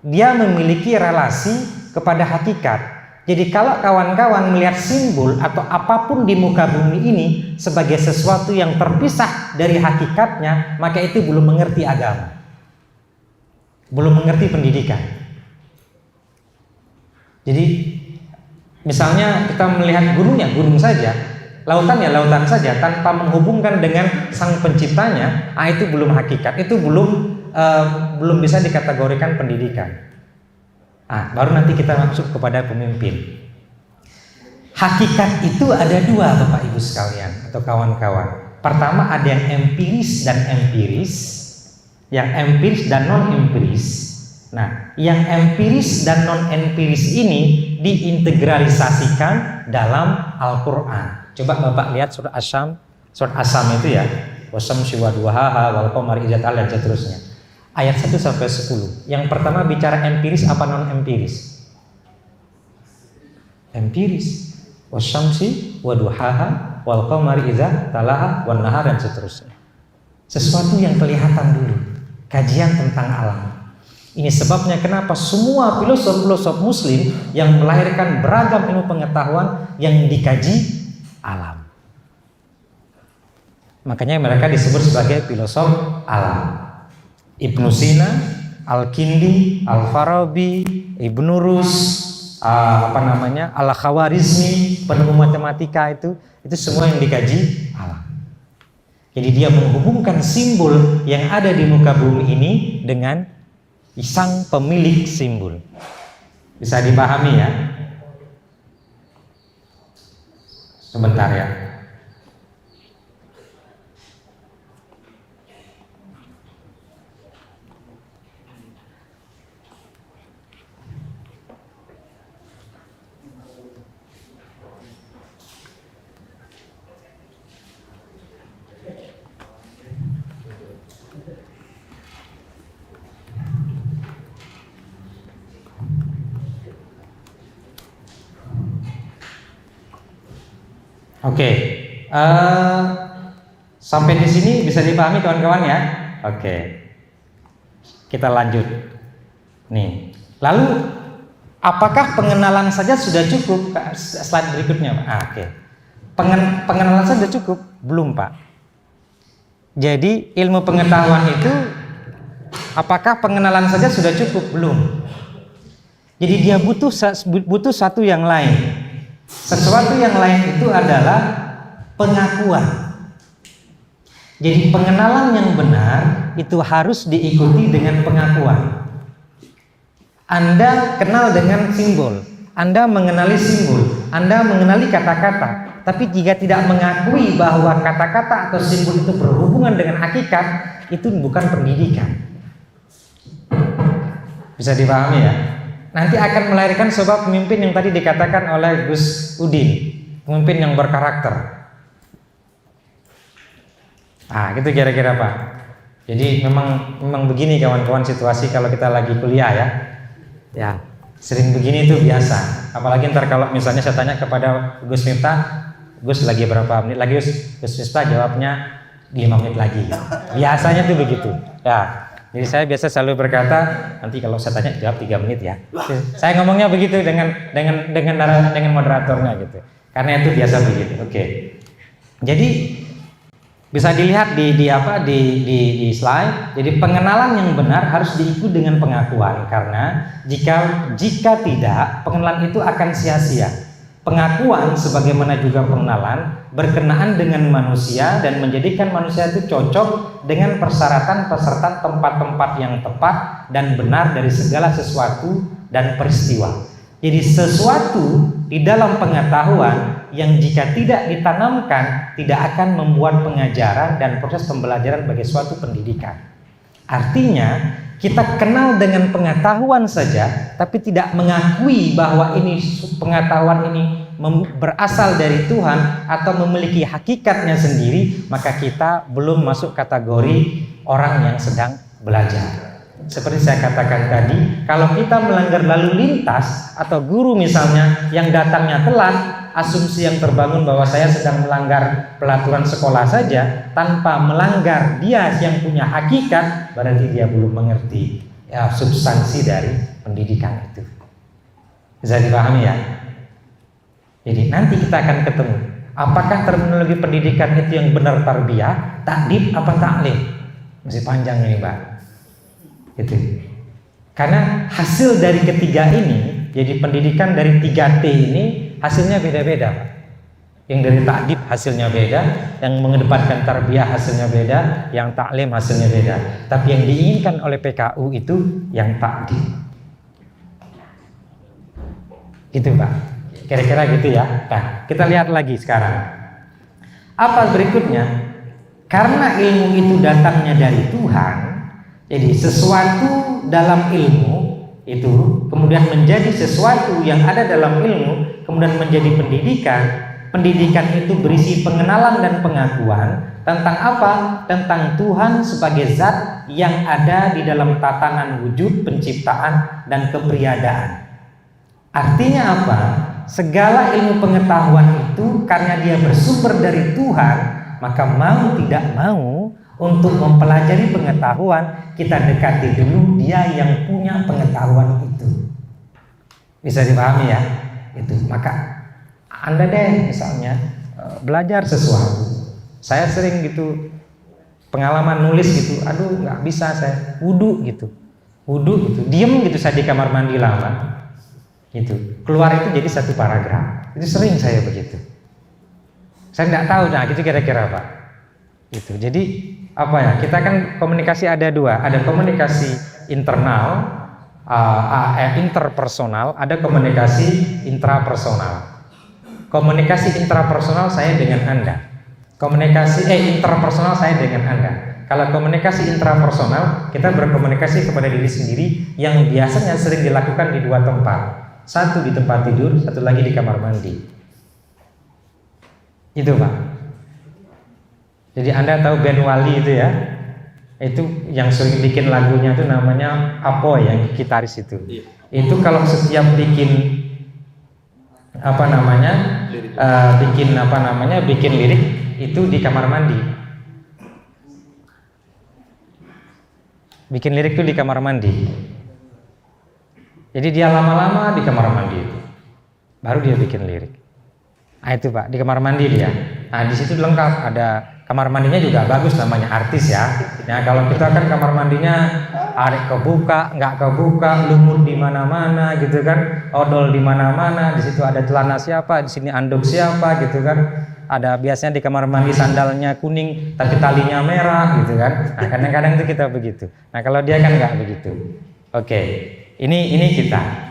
Dia memiliki relasi kepada hakikat. Jadi kalau kawan-kawan melihat simbol atau apapun di muka bumi ini sebagai sesuatu yang terpisah dari hakikatnya, maka itu belum mengerti agama, belum mengerti pendidikan. Jadi misalnya kita melihat gunungnya, gunung saja, lautan ya lautan saja, tanpa menghubungkan dengan sang penciptanya, itu belum hakikat, itu belum bisa dikategorikan pendidikan. Baru nanti kita masuk kepada pemimpin. Hakikat itu ada dua Bapak Ibu sekalian atau kawan-kawan. Pertama ada yang empiris dan empiris, yang empiris dan non empiris. Nah, yang empiris dan non empiris ini diintegralisasikan dalam Al-Qur'an. Coba Bapak lihat surat Asyam, surat Asyam itu ya, wasyamsi wadduhaha wal qamari idza talaa dan seterusnya. Ayat 1 sampai 10. Yang pertama bicara empiris apa non empiris? Empiris. Wasyamsi wadduhaha wal qamari idza talaha wan nahar dan seterusnya. Sesuatu yang kelihatan dulu. Kajian tentang alam. Ini sebabnya kenapa semua filosof-filosof muslim yang melahirkan beragam ilmu pengetahuan yang dikaji alam. Makanya mereka disebut sebagai filosof alam. Ibnu Sina, Al-Kindi, Al-Farabi, Ibnu Rus, Al-Khawarizmi, penemu matematika itu semua yang dikaji alam. Jadi dia menghubungkan simbol yang ada di muka bumi ini dengan sang pemilik simbol. Bisa dipahami ya? Sebentar ya. Oke, sampai di sini bisa dipahami kawan-kawan ya? Oke, kita lanjut. Nih, lalu apakah pengenalan saja sudah cukup? Slide berikutnya, Pak. Oke, pengenalan saja cukup? Belum, Pak. Jadi ilmu pengetahuan itu, apakah pengenalan saja sudah cukup? Belum. Jadi dia butuh satu yang lain. Sesuatu yang lain itu adalah pengakuan. Jadi pengenalan yang benar itu harus diikuti dengan pengakuan. Anda kenal dengan simbol, Anda mengenali simbol, Anda mengenali kata-kata. Tapi jika tidak mengakui bahwa kata-kata atau simbol itu berhubungan dengan hakikat, itu bukan pendidikan. Bisa dipahami ya? Nanti akan melahirkan sebuah pemimpin yang tadi dikatakan oleh Gus Udin, pemimpin yang berkarakter. Gitu kira-kira Pak. Jadi memang begini kawan-kawan situasi kalau kita lagi kuliah ya. Ya, sering begini itu biasa. Apalagi ntar kalau misalnya saya tanya kepada Gus Miftah, Gus lagi berapa menit lagi Gus Miftah jawabnya 5 menit lagi. Biasanya tuh begitu. Ya. Jadi saya biasa selalu berkata, nanti kalau saya tanya jawab 3 menit ya. Saya ngomongnya begitu dengan moderatornya gitu. Karena itu biasa begitu. Oke. Jadi bisa dilihat di slide. Jadi pengenalan yang benar harus diikuti dengan pengakuan, karena jika tidak, pengenalan itu akan sia-sia. Pengakuan sebagaimana juga pengenalan berkenaan dengan manusia dan menjadikan manusia itu cocok dengan persyaratan tempat-tempat yang tepat dan benar dari segala sesuatu dan peristiwa. Jadi sesuatu di dalam pengetahuan yang jika tidak ditanamkan tidak akan membuat pengajaran dan proses pembelajaran sebagai suatu pendidikan. Artinya kita kenal dengan pengetahuan saja, tapi tidak mengakui bahwa ini pengetahuan ini berasal dari Tuhan atau memiliki hakikatnya sendiri, maka kita belum masuk kategori orang yang sedang belajar. Seperti saya katakan tadi, kalau kita melanggar lalu lintas atau guru misalnya yang datangnya telat, asumsi yang terbangun bahwa saya sedang melanggar pelaturan sekolah saja tanpa melanggar dia yang punya hakikat, berarti dia belum mengerti substansi dari pendidikan itu. Bisa dipahami ya? Jadi nanti kita akan ketemu apakah terminologi pendidikan itu yang benar tarbiyah, takdib apa taklim. Masih panjang ini Mbak. Gitu. Karena hasil dari ketiga ini, jadi pendidikan dari 3T ini hasilnya beda-beda. Yang dari takdib hasilnya beda, yang mengedepankan tarbiyah hasilnya beda, yang taklim hasilnya beda. Tapi yang diinginkan oleh PKU itu yang takdib. Gitu Pak. Kira-kira gitu ya. Nah, kita lihat lagi sekarang. Apa berikutnya? Karena ilmu itu datangnya dari Tuhan, jadi sesuatu dalam ilmu itu kemudian menjadi sesuatu yang ada dalam ilmu, kemudian menjadi pendidikan. Pendidikan itu berisi pengenalan dan pengakuan tentang apa? Tentang Tuhan sebagai zat yang ada di dalam tatanan wujud, penciptaan, dan keberadaan. Artinya apa? Segala ilmu pengetahuan itu karena dia bersumber dari Tuhan, maka mau tidak mau Untuk mempelajari pengetahuan, kita dekati dulu dia yang punya pengetahuan itu. Bisa dipahami ya? Itu. Maka Anda deh misalnya belajar sesuatu. Saya sering gitu pengalaman nulis gitu, aduh nggak bisa saya, wudhu gitu, diem gitu saya di kamar mandi lama, gitu, keluar itu jadi satu paragraf, itu sering saya begitu. Saya nggak tahu, nah gitu kira-kira Pak. Itu. Jadi apa ya? Kita kan komunikasi ada dua, ada komunikasi internal, interpersonal, ada komunikasi intrapersonal. Komunikasi intrapersonal saya dengan Anda. Interpersonal saya dengan Anda. Kalau komunikasi intrapersonal, kita berkomunikasi kepada diri sendiri yang biasanya sering dilakukan di dua tempat. Satu di tempat tidur, satu lagi di kamar mandi. Itu Pak. Jadi Anda tahu band Wali itu ya? Itu yang sering bikin lagunya itu namanya Apoy, yang gitaris itu. Itu kalau setiap bikin bikin lirik itu di kamar mandi. Bikin lirik itu di kamar mandi. Jadi dia lama-lama di kamar mandi itu, baru dia bikin lirik. Nah itu Pak, di kamar mandi dia. Nah di situ lengkap, ada kamar mandinya juga bagus, namanya artis ya. Nah kalau kita kan kamar mandinya ada kebuka, nggak kebuka, lumut di mana-mana gitu kan, odol di mana-mana. Di situ ada celana siapa, di sini anduk siapa gitu kan. Ada biasanya di kamar mandi sandalnya kuning tapi talinya merah gitu kan. Nah kadang-kadang itu kita begitu. Nah kalau dia kan nggak begitu. Oke, ini kita.